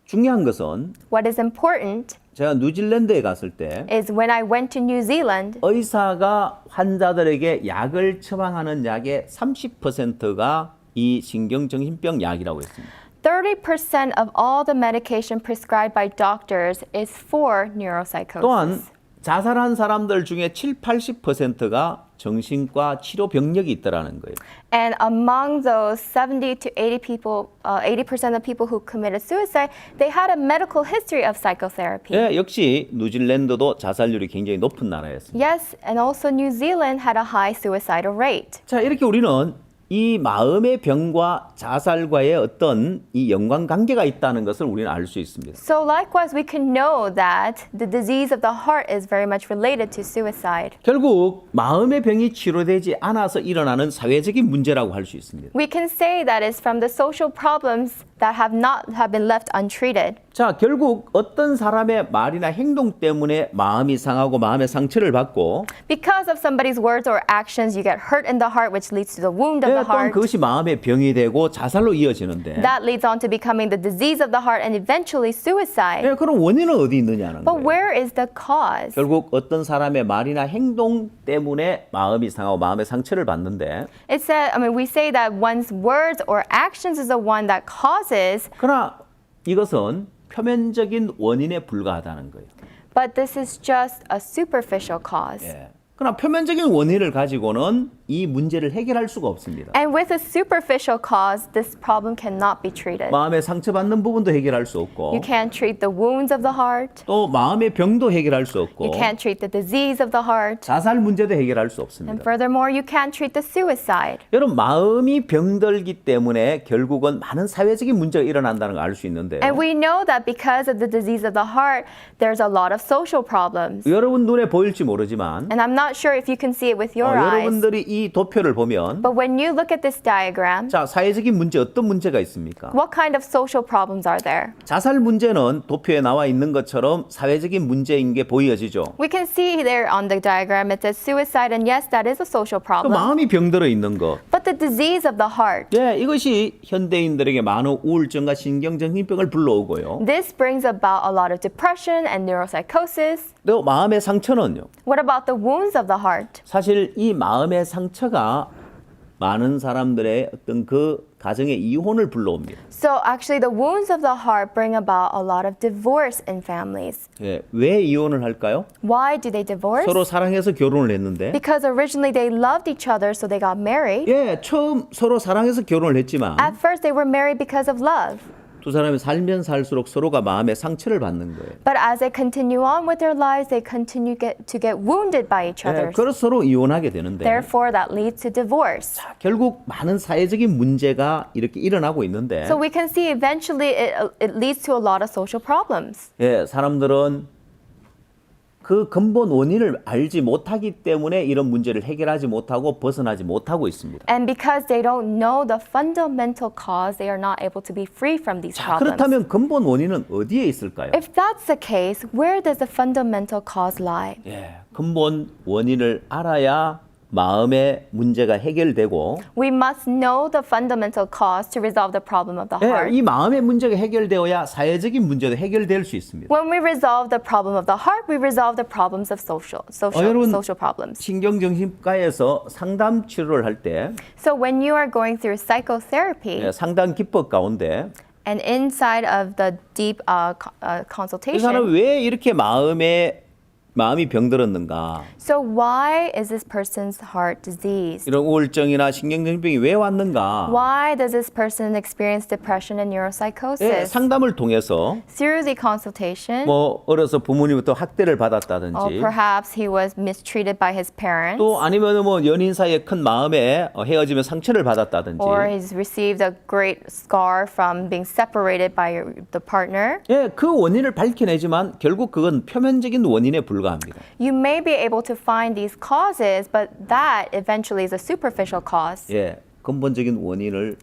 중요한 것은 What is important 제가 뉴질랜드에 갔을 때 is when I went to New Zealand, 의사가 환자들에게 약을 처방하는 약의 30%가 이 신경정신병 약이라고 했습니다. 30% of all the medication prescribed by doctors is for 또한 neuropsychosis. 자살한 사람들 중에 7, 80%가 정신과 치료 병력이 있다라는 거예요. And among those 70 to 80 people, 80% of people who committed suicide, they had a medical history of psychotherapy. 예, 역시 뉴질랜드도 자살률이 굉장히 높은 나라였습니다. Yes, and also New Zealand had a high suicidal rate. 자, 이렇게 우리는 이 마음의 병과 자살과의 어떤 이 연관관계가 있다는 것을 우리는 알 수 있습니다. So likewise, we can know that the disease of the heart is very much related to suicide. 결국 마음의 병이 치료되지 않아서 일어나는 사회적인 문제라고 할 수 있습니다. We can say that it's from the social problems that have been left untreated. 자, 결국 어떤 사람의 말이나 행동 때문에 마음이 상하고 마음의 상처를 받고 Because of somebody's words or actions, you get hurt in the heart, which leads to the wound of the 또한 heart. 그것이 마음의 병이 되고 자살로 이어지는데 That leads on to becoming the disease of the heart and eventually suicide. 예, 그럼 원인은 어디 있느냐는 But 거예요. where is the cause? 결국 어떤 사람의 말이나 행동 때문에 마음이 상하고 마음의 상처를 받는데 It said, we say that one's words or actions is the one that causes, 그러나 이것은 표면적인 원인에 불과하다는 거예요. but this is just a superficial cause. 예. 그러나 표면적인 원인을 가지고는 이 문제를 해결할 수가 없습니다. And with a superficial cause, this problem cannot be treated. 마음의 상처받는 부분도 해결할 수 없고 You can't treat the wounds of the heart. 또 마음의 병도 해결할 수 없고 You can't treat the disease of the heart. 자살 문제도 해결할 수 And 없습니다. furthermore, you can't treat the suicide. 여러분 마음이 병들기 때문에 결국은 많은 사회적인 문제가 일어난다는 걸 알 수 있는데요. And we know that because of the disease of the heart, there's a lot of social problems. 여러분 눈에 보일지 모르지만 And I'm not sure if you can see it with your eyes. 여러분들이 이 도표를 보면 But when you look at this diagram, 자, 사회적인 문제 어떤 문제가 있습니까? what kind of social problems are there? 자살 문제는 도표에 나와 있는 것처럼 사회적인 문제인 게 보여지죠. We can see there on the diagram it says suicide, and yes, that is a social 또 problem. 마음이 병들어 있는 것. But the disease of the heart, 예, 이것이 현대인들에게 많은 우울증과 신경정신병을 불러오고요. this brings about a lot of depression and neuropsychosis. 또 마음의 상처는요. What about the wounds of the heart? 사실 이 마음의 상처가 많은 사람들의 어떤 그 가정의 이혼을 불러옵니다. So actually, the wounds of the heart bring about a lot of divorce in families. 예, 왜 이혼을 할까요? Why do they divorce? 서로 사랑해서 결혼을 했는데 Because originally they loved each other, so they got married. 예, 처음 서로 사랑해서 결혼을 했지만 At first, they were married because of love. 두 사람이 살면 살수록 서로가 마음의 상처를 받는 거예요. But as they continue on with their lives, they continue to get wounded by each 예, other. 그래서 서로 이혼하게 되는데 Therefore, that leads to divorce. 결국 많은 사회적인 문제가 이렇게 일어나고 있는데 So we can see eventually it leads to a lot of social problems. 예, 사람들은 그 근본 원인을 알지 못하기 때문에 이런 문제를 해결하지 못하고 벗어나지 못하고 있습니다. And because they don't know the fundamental cause, they are not able to be free from these 자, problems. 그렇다면 근본 원인은 어디에 있을까요? If that's the case, where does the fundamental cause lie? 예, 근본 원인을 알아야 마음의 문제가 해결되고 We must know the fundamental cause to resolve the problem of the 예, heart. 이 마음의 문제가 해결되어야 사회적인 문제도 해결될 수 있습니다. When we resolve the problem of the heart, we resolve the problems of 여러분, social problems. 신경정신과에서 상담 치료를 할 때 So when you are going through psychotherapy, 예, 상담 기법 가운데 and inside of the deep 이 사람은 consultation, 왜 이렇게 마음에 마음이 병들었는가? So why is this person's heart diseased? 이런 우울증이나 신경정신병이 왜 왔는가? Why does this person experience depression and 예, neuropsychosis? 상담을 통해서 Through the consultation, 뭐 어려서 부모님부터 학대를 or 받았다든지 perhaps he was mistreated by his parents, 또 아니면 뭐 연인 사이에 큰 마음에 헤어지면 상처를 받았다든지 or he's received a great scar from being separated by the partner. 예, 그 원인을 밝혀내지만 결국 그건 표면적인 원인에 불과합니다. You may be able to find these causes, but that eventually is a superficial cause. 예, 근본적인 원인을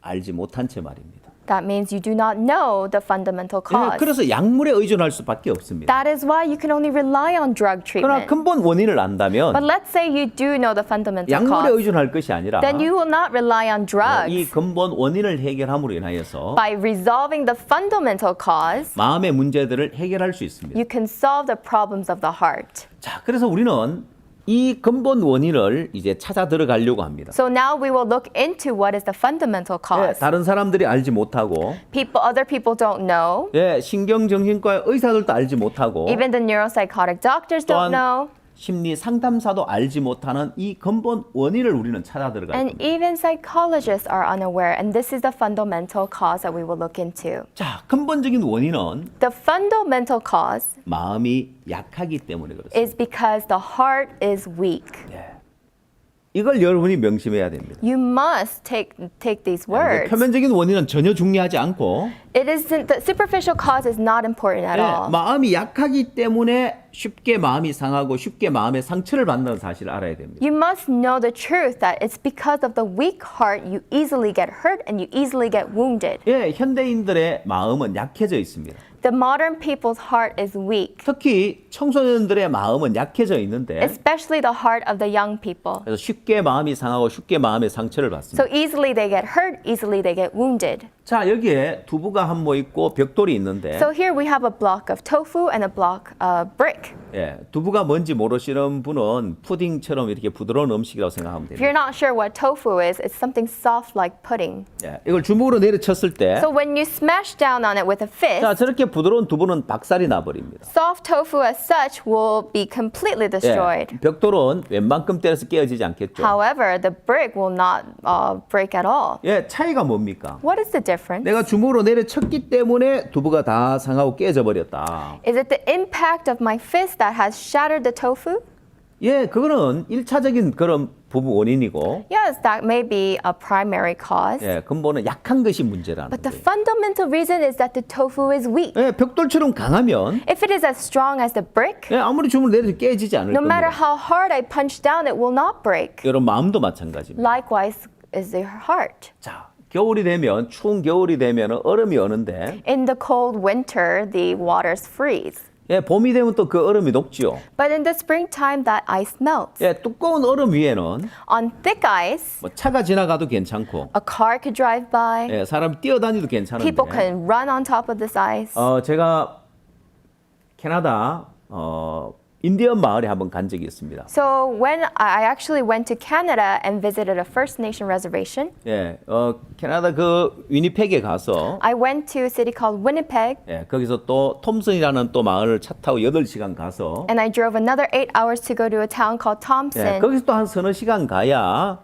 알지 못한 채 말입니다. That means you do not know the fundamental 예, cause. 그래서 약물에 의존할 수밖에 없습니다. That is why you can only rely on drug 그러나 treatment. 근본 원인을 안다면 But let's say you do know the fundamental 약물에 cause, 의존할 것이 아니라 then you will not rely on 이 drugs. 근본 원인을 해결함으로 인하여서 By resolving the fundamental cause, 마음의 문제들을 해결할 수 있습니다. you can solve the problems of the heart. 자, 그래서 우리는 이 근본 원인을 이제 찾아 들어가려고 합니다. So now we will look into what is the fundamental 예, cause. 다른 사람들이 알지 못하고 Other people don't know. 예, 신경정신과 의사들도 알지 못하고 Even the neuropsychotic doctors don't 또한 know. 심리 상담사도 알지 못하는 이 근본 원인을 우리는 찾아 들어갈 And 겁니다. even psychologists are unaware. And this is the fundamental cause that we will look into. 자, 근본적인 원인은 The fundamental cause 마음이 약하기 때문에 그렇습니다. is because the heart is weak. 이걸 여러분이 명심해야 됩니다. You must take these words. 표면적인 원인은 전혀 중요하지 않고 It isn't the superficial cause is not important at all. 마음이 약하기 때문에 쉽게 마음이 상하고 쉽게 마음의 상처를 받는 사실을 알아야 됩니다. You must know the truth that it's because of the weak heart you easily get hurt and you easily get wounded. 예, 현대인들의 마음은 약해져 있습니다. The modern people's heart is weak, 특히 청소년들의 마음은 약해져 있는데 especially the heart of the young people. 그래서 쉽게 마음이 상하고 쉽게 마음의 상처를 받습니다. So easily they get hurt, easily they get wounded. 자, 여기에 두부가 한 모 있고 벽돌이 있는데 So here we have a block of tofu and a block of brick. 예, 두부가 뭔지 모르시는 분은 푸딩처럼 이렇게 부드러운 음식이라고 생각하면 If you're 됩니다. not sure what tofu is, it's something soft like pudding. 예, 이걸 주먹으로 내려쳤을 때 So when you smash down on it with a fist, 자, 저렇게 부드러운 두부는 박살이 나버립니다. soft tofu as such will be completely destroyed. 예, 벽돌은 웬만큼 때려서 깨어지지 않겠죠. However, the brick will not break at all. 예, 차이가 뭡니까? What is the difference? 내가 주먹으로 내려쳤기 때문에 두부가 다 상하고 깨져 버렸다. Is it the impact of my fist that has shattered the tofu? 예, 그거는 1차적인 그런 부분 원인이고 Yes, that may be a primary cause. 예, 근본은 약한 것이 문제라는 But the 거예요. fundamental reason is that the tofu is weak. 예, 벽돌처럼 강하면 If it is as strong as the brick, 예, 아무리 주먹을 내려도 깨지지 않을 no matter 겁니다. how hard I punch down, it will not break. 여러분 마음도 마찬가지입니다. Likewise is your heart. 자, 겨울이 되면 추운 겨울이 되면 얼음이 오는데 In the cold winter, the waters freeze. 예, 봄이 되면 또 그 얼음이 녹지요. But in the springtime, that ice melts. 예, 두꺼운 얼음 위에는 On thick ice, 뭐 차가 지나가도 괜찮고 a car could drive by. 예, 사람이 뛰어다니도 괜찮은데 People can run on top of this ice. 제가 캐나다 인디언 마을에 한번 간 적이 있습니다. So when I actually went to Canada and visited a First Nation reservation, 예, 캐나다 그 위니펙에 가서 I went to a city called Winnipeg 예, 거기서 또 톰슨이라는 또 마을을 차 타고 8시간 가서 and I drove another 8 hours to go to a town called 예, Thompson. 거기서 또 한 서너 시간 가야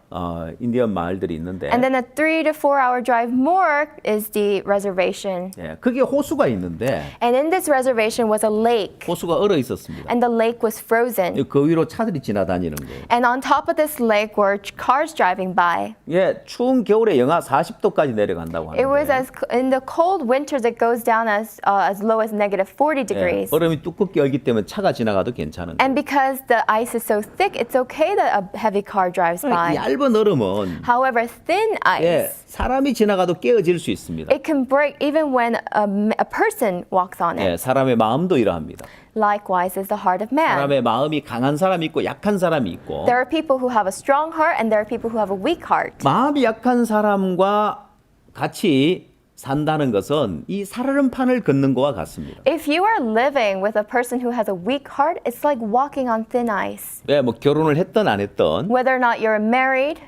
인디언 마을들이 있는데 And then a 3 to 4 hour drive more is the reservation. 예, 거기에 호수가 있는데 And in this reservation was a lake, 호수가 얼어 있었습니다. and the lake was frozen. 그 위로 차들이 지나다니는 거예요. And on top of this lake were cars driving by. 예, 추운 겨울에 영하 40도까지 내려간다고 It was 하는데 in the cold winters it goes down as low as negative 40 예, degrees. 얼음이 두껍게 얼기 때문에 차가 지나가도 괜찮은 거예요. And because the ice is so thick, it's okay that a heavy car drives by. 얇은 얼음은 However, thin 예, ice, 사람이 지나가도 깨어질 수 있습니다. it can break even when a person walks on 예, it. 사람의 마음도 이러합니다. Likewise is the heart of man. 사람의 마음이 강한 사람이 있고 약한 사람이 있고 There are people who have a strong heart and there are people who have a weak heart. 마음이 약한 사람과 같이 산다는 것은 이 살얼음판을 걷는 것과 같습니다. If you are living with a person who has a weak heart, it's like walking on thin ice. 예, 뭐 결혼을 했든 안 했든 Whether or not you're married,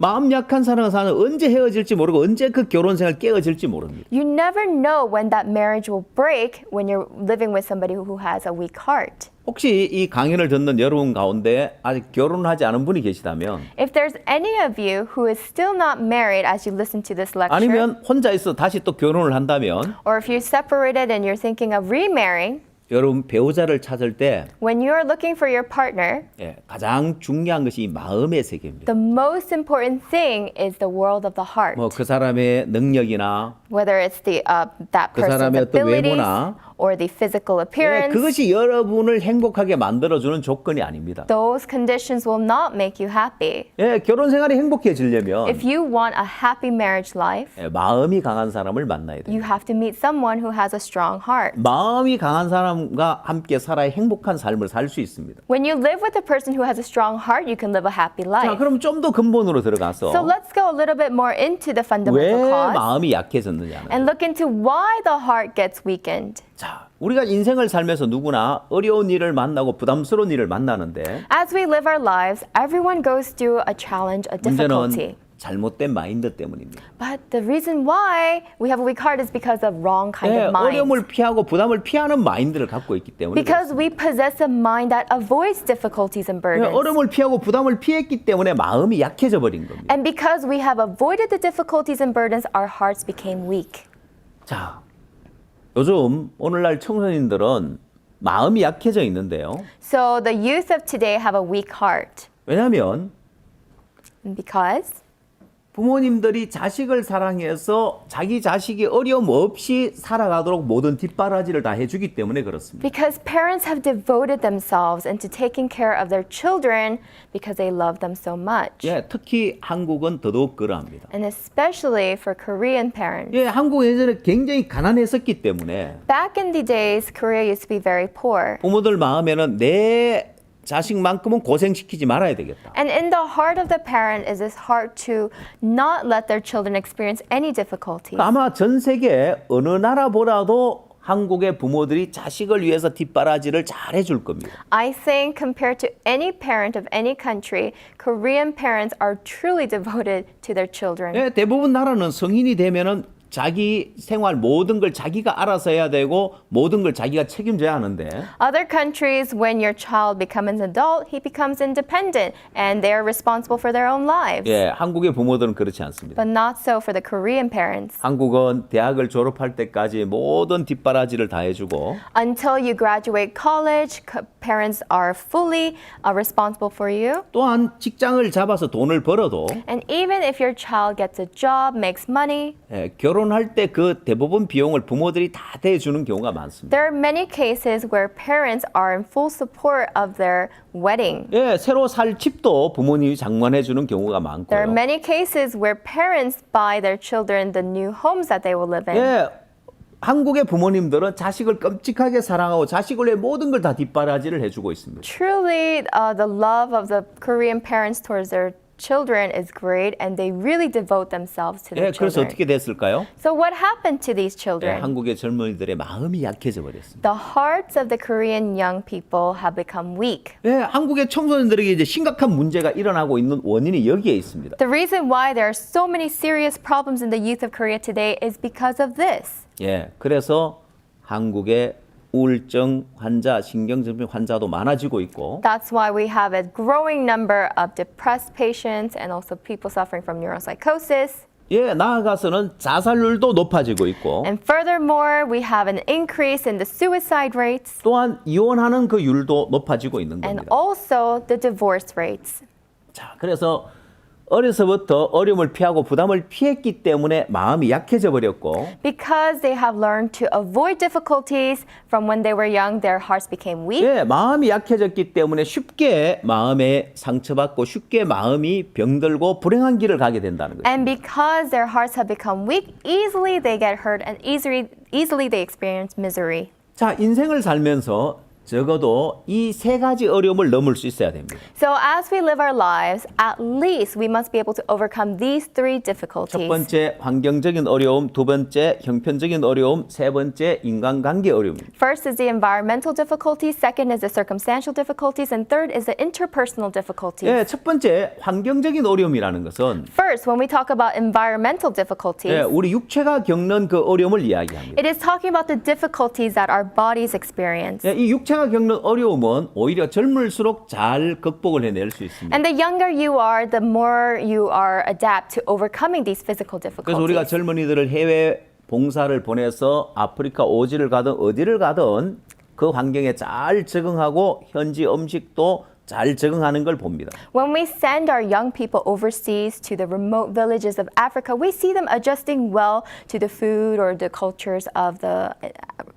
마음 약한 사람과 사는 언제 헤어질지 모르고 언제 그 결혼 생활 깨어질지 모릅니다. You never know when that marriage will break when you're living with somebody who has a weak heart. 혹시 이 강연을 듣는 여러분 가운데 아직 결혼하지 않은 분이 계시다면 If there's any of you who is still not married as you listen to this lecture, 아니면 혼자 있어 다시 또 결혼을 한다면 or if you're separated and you're thinking of remarrying, 여러분 배우자를 찾을 때 when you're looking for your partner, 가장 중요한 것이 이 마음의 세계입니다. the most important thing is the world of the heart. 뭐 그 사람의 능력이나 Whether it's that 그 person's 사람의 어떤 abilities 외모나 or the physical appearance, 그것이 여러분을 행복하게 만들어주는 조건이 아닙니다. those conditions will not make you happy. 결혼 생활이 행복해지려면 If you want a happy marriage life, 마음이 강한 사람을 만나야 돼요. you have to meet someone who has a strong heart. 마음이 강한 사람과 함께 살아야 행복한 삶을 살 수 있습니다. When you live with a person who has a strong heart, you can live a happy 자, life. 그럼 좀 더 근본으로 들어가서 So let's go a little bit more into the 왜 fundamental cause 마음이 약해졌느냐는. and look into why the heart gets weakened. 자, 우리가 인생을 살면서 누구나 어려운 일을 만나고 부담스러운 일을 만나는데 As we live our lives, everyone goes through a challenge, a difficulty. 문제는 잘못된 마인드 때문입니다. But the reason why we have a weak heart is because of wrong kind of mind. 어려움을 피하고 부담을 피하는 마인드를 갖고 있기 때문에 Because we possess a mind that avoids difficulties and burdens. 어려움을 피하고 부담을 피했기 때문에 마음이 약해져 버린 겁니다. And because we have avoided the difficulties and burdens, our hearts became weak. 자, 요즘 오늘날 청소년들은 마음이 약해져 있는데요. So the youth of today have a weak heart. 왜냐하면 Because 부모님들이 자식을 사랑해서 자기 자식이 어려움 없이 살아가도록 모든 뒷바라지를 다 해주기 때문에 그렇습니다. Because parents have devoted themselves into taking care of their children because they love them so much. 특히 한국은 더더욱 그러합니다. And especially for Korean parents. 한국 예전에 굉장히 가난했었기 때문에 Back in the days, Korea used to be very poor. 부모들 마음에는 내 자식만큼은 고생시키지 말아야 되겠다. And in the heart of the parent is this heart to not let their children experience any difficulties. 아마 전 세계 어느 나라보다도 한국의 부모들이 자식을 위해서 뒷바라지를 잘 해줄 겁니다. I think compared to any parent of any country, Korean parents are truly devoted to their children. 대부분 나라는 성인이 되면은 자기 생활 모든 걸 자기가 알아서 해야 되고 모든 걸 자기가 책임져야 하는데 Other countries, when your child becomes an adult, he becomes independent and they are responsible for their own lives. 한국의 부모들은 그렇지 않습니다. But not so for the Korean parents. 한국은 대학을 졸업할 때까지 모든 뒷바라지를 다 해주고 Until you graduate college, parents are fully responsible for you. 또한 직장을 잡아서 돈을 벌어도 And even if your child gets a job, makes money, 결혼할 때 그 대부분 비용을 부모들이 다 대주는 경우가 많습니다. there are many cases where parents are in full support of their wedding. 새로 살 집도 부모님이 장만해 주는 경우가 There are 많고요. many cases where parents buy their children the new homes that they will live in. 한국의 부모님들은 자식을 끔찍하게 사랑하고 자식을 위해 모든 걸 다 뒷바라지를 해주고 있습니다. Truly, the love of the Korean parents towards their children is great, and they really devote themselves to their 그래서 children. 어떻게 됐을까요? So what happened to these children? 한국의 젊은이들의 마음이 약해져 버렸습니다. The hearts of the Korean young people have become weak. 한국의 청소년들에게 이제 심각한 문제가 일어나고 있는 원인이 여기에 있습니다. The reason why there are so many serious problems in the youth of Korea today is because of this. 그래서 한국의 우울증 환자, 신경증병 환자도 많아지고 있고 That's why we have a growing number of depressed patients and also people suffering from neuropsychosis. 나아가서는 자살률도 높아지고 있고 And furthermore, we have an increase in the suicide rates 또한 이혼하는 그 율도 높아지고 있는 and 겁니다. also the divorce rates. 자, 그래서 어려서부터 어려움을 피하고 부담을 피했기 때문에 마음이 약해져 버렸고 Because they have learned to avoid difficulties from when they were young, their hearts became weak. 마음이 약해졌기 때문에 쉽게 마음에 상처받고 쉽게 마음이 병들고 불행한 길을 가게 된다는 거죠. And because their hearts have become weak, easily they get hurt and easily they experience misery. 자, 인생을 살면서 적어도 이 세 가지 어려움을 넘을 수 있어야 됩니다. So as we live our lives, at least we must be able to overcome these three 첫 difficulties. 번째 환경적인 어려움, 두 번째 형편적인 어려움, 세 번째 인간관계 어려움입니다. First is the environmental difficulties, second is the circumstantial difficulties, and third is the interpersonal difficulties. 예, 첫 번째 환경적인 어려움이라는 것은 First, when we talk about environmental difficulties, 예, 우리 육체가 겪는 그 어려움을 이야기합니다. it is talking about the difficulties that our bodies experience. 예, 이 육체가 겪는 어려움은 오히려 젊을수록 잘 극복을 해낼 수 있습니다. And the younger you are, the more you are adapt to overcoming these physical 그래서 우리가 difficulties. 젊은이들을 해외 봉사를 보내서 아프리카 오지를 가든 어디를 가든 그 환경에 잘 적응하고 현지 음식도 잘 적응하는 걸 봅니다. When we send our young people overseas to the remote villages of Africa, we see them adjusting well to the food or the cultures of the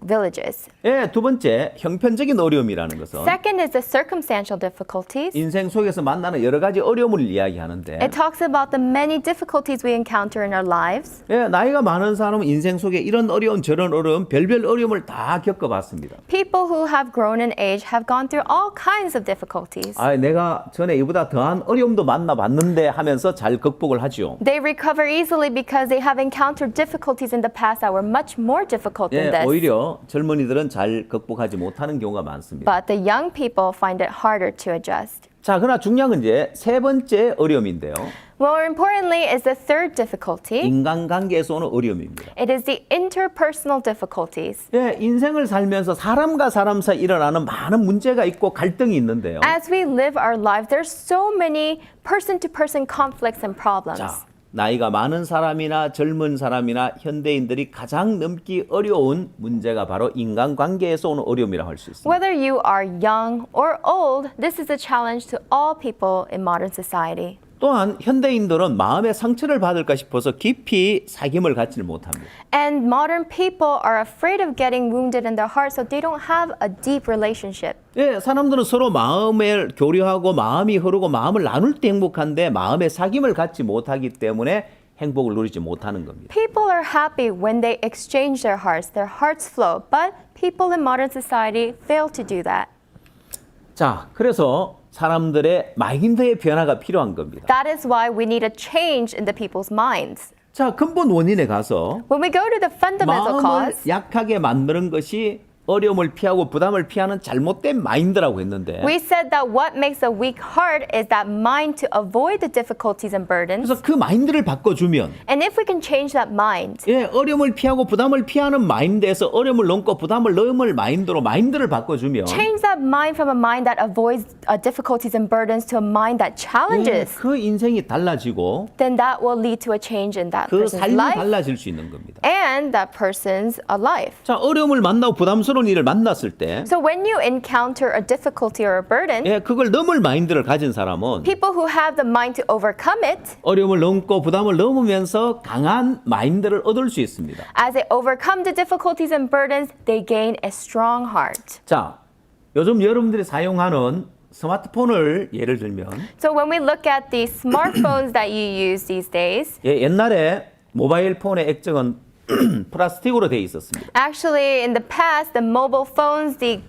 villages. 예, 두 번째 형편적인 어려움이라는 것은 Second is the circumstantial difficulties. 인생 속에서 만나는 여러 가지 어려움을 이야기하는데 It talks about the many difficulties we encounter in our lives. 예, 나이가 많은 사람은 인생 속에 이런 어려움 저런 어려움 별별 어려움을 다 겪어봤습니다. People who have grown in age have gone through all kinds of difficulties. 아, 내가 전에 이보다 더한 어려움도 만나봤는데 하면서 잘 극복을 하죠. They recover easily because they have encountered difficulties in the past that were much more difficult than 예, this. 오히려 젊은이들은 잘 극복하지 못하는 경우가 많습니다. But the young people find it harder to adjust. 자, 그러나 중요한 건 이제 세 번째 어려움인데요. More importantly is the third difficulty. 인간관계에서 오는 어려움입니다. It is the interpersonal difficulties. 예, 인생을 살면서 사람과 사람 사이 일어나는 많은 문제가 있고 갈등이 있는데요. As we live our lives, there's so many person-to-person conflicts and problems. 자, 나이가 많은 사람이나 젊은 사람이나 현대인들이 가장 넘기 어려운 문제가 바로 인간관계에서 오는 어려움이라고 할 수 있습니다. Whether you are young or old, this is a challenge to all people in modern society. 또한 현대인들은 마음의 상처를 받을까 싶어서 깊이 사귐을 갖지를 못합니다. And modern people are afraid of getting wounded in their heart, so they don't have a deep relationship. 예, 사람들은 서로 마음을 교류하고 마음이 흐르고 마음을 나눌 때 행복한데 마음의 사귐을 갖지 못하기 때문에 행복을 누리지 못하는 겁니다. People are happy when they exchange their hearts flow, but people in modern society fail to do that. 자, 그래서 사람들의 마인드의 변화가 필요한 겁니다. That is why we need a change in the people's minds. 자, 근본 원인에 가서 When we go to the fundamental 마음을 cause, 약하게 만드는 것이 어려움을 피하고 부담을 피하는 잘못된 마인드라고 했는데 we said that what makes a weak heart is that mind to avoid the difficulties and burdens. 그래서 그 마인드를 바꿔주면 And if we can change that mind, 예, 어려움을 피하고 부담을 피하는 마인드에서 어려움을 넘고 부담을 넘을 마인드로 마인드를 바꿔주면 change that mind from a mind that avoids difficulties and burdens to a mind that 예, challenges, 그 인생이 달라지고 then that will lead to a change in that 그 person's 삶이 life 달라질 수 있는 겁니다. and that person's life. 자, 어려움을 만나고 부담스러운 일을 만났을 때 So when you encounter a difficulty or a burden, 예, 그걸 넘을 마인드를 가진 사람은 people who have the mind to overcome it, 어려움을 넘고 부담을 넘으면서 강한 마인드를 얻을 수 있습니다. as they overcome the difficulties and burdens, they gain a strong heart. 자, 요즘 여러분들이 사용하는 스마트폰을 예를 들면 So when we look at the smartphones that you use these days, 예, 옛날에 모바일 폰의 액정은 플라스틱으로 되어 있었습니다. actually in the past, the mobile phones, the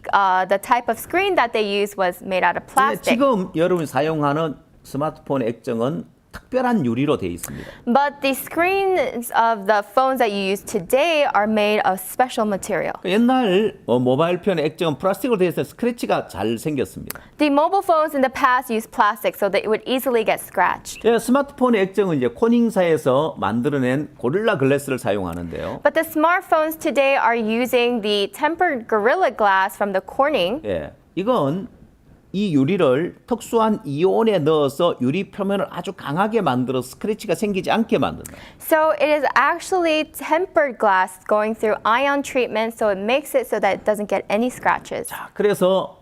type of screen that they used was made out of 예, plastic. 지금 여러분이 사용하는 스마트폰의 액정은 특별한 유리로 되어 있습니다. But the screens of the phones that you use today are made of special material. 옛날 모바일 폰의 액정은 플라스틱으로 되어 있어서 스크래치가 잘 생겼습니다. The mobile phones in the past used plastic so that it would easily get scratched. 예, 스마트폰의 액정은 이제 코닝사에서 만들어낸 고릴라 글래스를 사용하는데요. But the smartphones today are using the tempered Gorilla Glass from the Corning. 예, 이건 이 유리를 특수한 이온에 넣어서 유리 표면을 아주 강하게 만들어 스크래치가 생기지 않게 만든다. So it is actually tempered glass going through ion treatment, so it makes it so that it doesn't get any scratches. 자, 그래서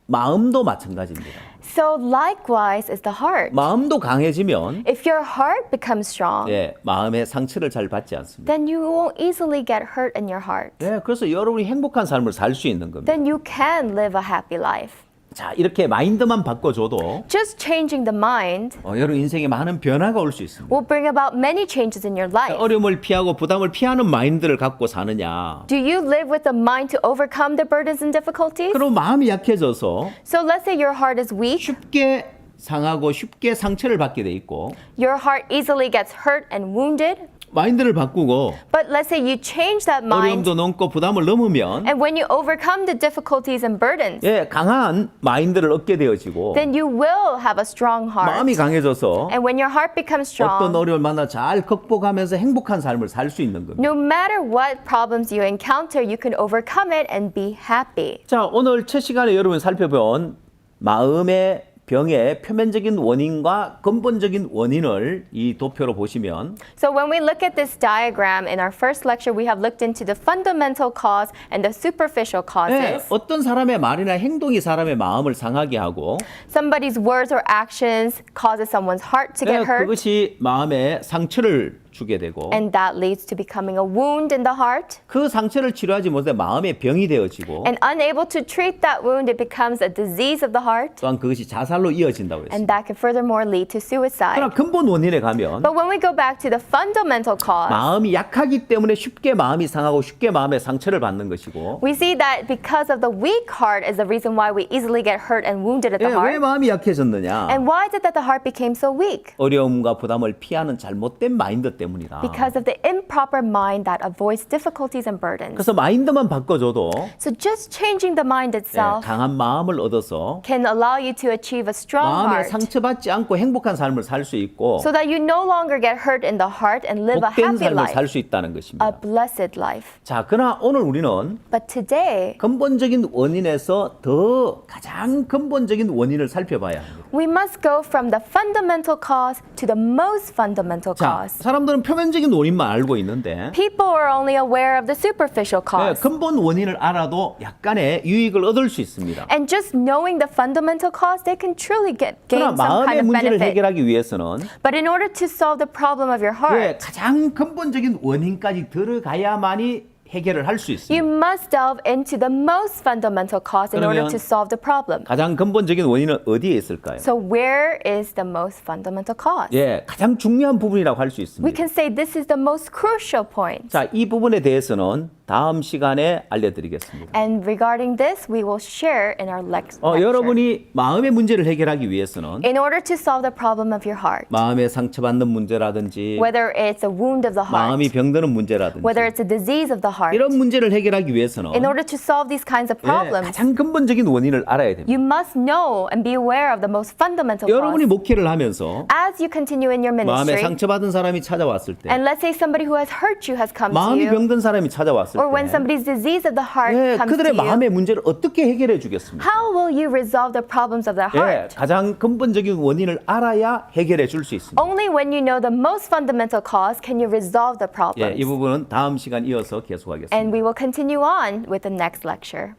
마음도 마찬가지입니다. So likewise is the heart. 마음도 강해지면 If your heart becomes strong, 예, 마음의 상처를 잘 받지 않습니다. then you won't easily get hurt in your heart. 예, 그래서 여러분이 행복한 삶을 살 수 있는 겁니다. Then you can live a happy life. 자, 이렇게 마인드만 바꿔줘도 Just changing the mind 여러분 인생에 많은 변화가 올 수 있습니다. will bring about many changes in your life. 어려움을 피하고 부담을 피하는 마인드를 갖고 사느냐? Do you live with a mind to overcome the burdens and difficulties? 그럼 마음이 약해져서 So let's say your heart is weak, 쉽게 상하고 쉽게 상처를 받게 돼 있고 your heart easily gets hurt and wounded. 마인드를 바꾸고 But let's say you change that mind, 어려움도 넘고 부담을 넘으면 and when you overcome the difficulties and burdens, 강한 마인드를 얻게 되어지고 then you will have a strong heart. 마음이 강해져서 And when your heart becomes 어떤 strong, 어려움을 만나 잘 극복하면서 행복한 삶을 살 수 있는 겁니다. no matter what problems you encounter, you can overcome it and be happy. 자, 오늘 첫 시간에 여러분 살펴본 마음의 병의 표면적인 원인과 근본적인 원인을 이 도표로 보시면 So when we look at this diagram in our first lecture, we have looked into the fundamental cause and the superficial causes. 어떤 사람의 말이나 행동이 사람의 마음을 상하게 하고 Somebody's words or actions causes someone's heart to get hurt, 그것이 마음에 상처를 주게 되고 and that leads to becoming a wound in the heart. 그 상처를 치료하지 못해 마음의 병이 되어지고 And unable to treat that wound, it becomes a disease of the heart, 또한 그것이 자살로 이어진다고 했습니다. and that can furthermore lead to suicide. 그러나 근본 원인에 가면 But when we go back to the fundamental cause, 마음이 약하기 때문에 쉽게 마음이 상하고 쉽게 마음의 상처를 받는 것이고 we see that because of the weak heart is the reason why we easily get hurt and wounded at the 왜 heart. 마음이 약해졌느냐? And why is it that the heart became so weak? 어려움과 부담을 피하는 잘못된 마인드 때문이다. Because of the improper mind that avoids difficulties and burdens. 그래서 마인드만 바꿔줘도 So just changing the mind itself 강한 마음을 얻어서 can allow you to achieve a strong 마음에 heart, 상처받지 않고 행복한 삶을 살 수 있고 so that you no longer get hurt in the heart and live a 복된 happy 삶을 life, 살 수 있다는 a 것입니다. blessed life. 자, 그러나 오늘 우리는 But today, 근본적인 원인에서 더 가장 근본적인 원인을 살펴봐야 합니다. we must go from the fundamental cause to the most fundamental 자, cause. 사람들은 표면적인 원인만 알고 있는데 People are only aware of the superficial cause. 근본 원인을 알아도 약간의 유익을 얻을 수 있습니다. And just knowing the fundamental cause, they can truly gain 그러나 some 마음의 kind of 문제를 benefit. 해결하기 위해서는 But in order to solve the problem of your heart, 가장 근본적인 원인까지 들어가야만이 해결을 할 수 you 있습니다. must delve into the most fundamental cause in order 그러면 to solve the problem. 가장 근본적인 원인은 어디에 있을까요? So where is the most fundamental cause? 가장 중요한 부분이라고 할 수 We 있습니다. can say this is the most crucial point. 자, 이 부분에 대해서는 다음 시간에 알려드리겠습니다. And regarding this, we will share in our lecture. 여러분이 마음의 문제를 해결하기 위해서는 In order to solve the problem of your heart, 마음에 상처받는 문제라든지 whether it's a wound of the heart, 마음이 병드는 문제라든지 whether it's a disease of the heart, 이런 문제를 해결하기 위해서는 in order to solve these kinds of problems, 가장 근본적인 원인을 알아야 됩니다. you must know and be aware of the most fundamental 여러분이 cause. 목회를 하면서 As you continue in your 마음에 ministry, 상처받은 사람이 찾아왔을 때 and let's say somebody who has hurt you has come to 마음이 you, 병든 사람이 찾아왔을 or when 때 somebody's disease of the heart comes 그들의 to you, 마음의 문제를 어떻게 해결해 주겠습니까? how will you resolve the problems of their heart? 가장 근본적인 원인을 알아야 해결해 줄 수 있습니다. Only when you know the most fundamental cause can you resolve the problems. 이 부분은 다음 시간 이어서 계속하겠습니다. And we will continue on with the next lecture.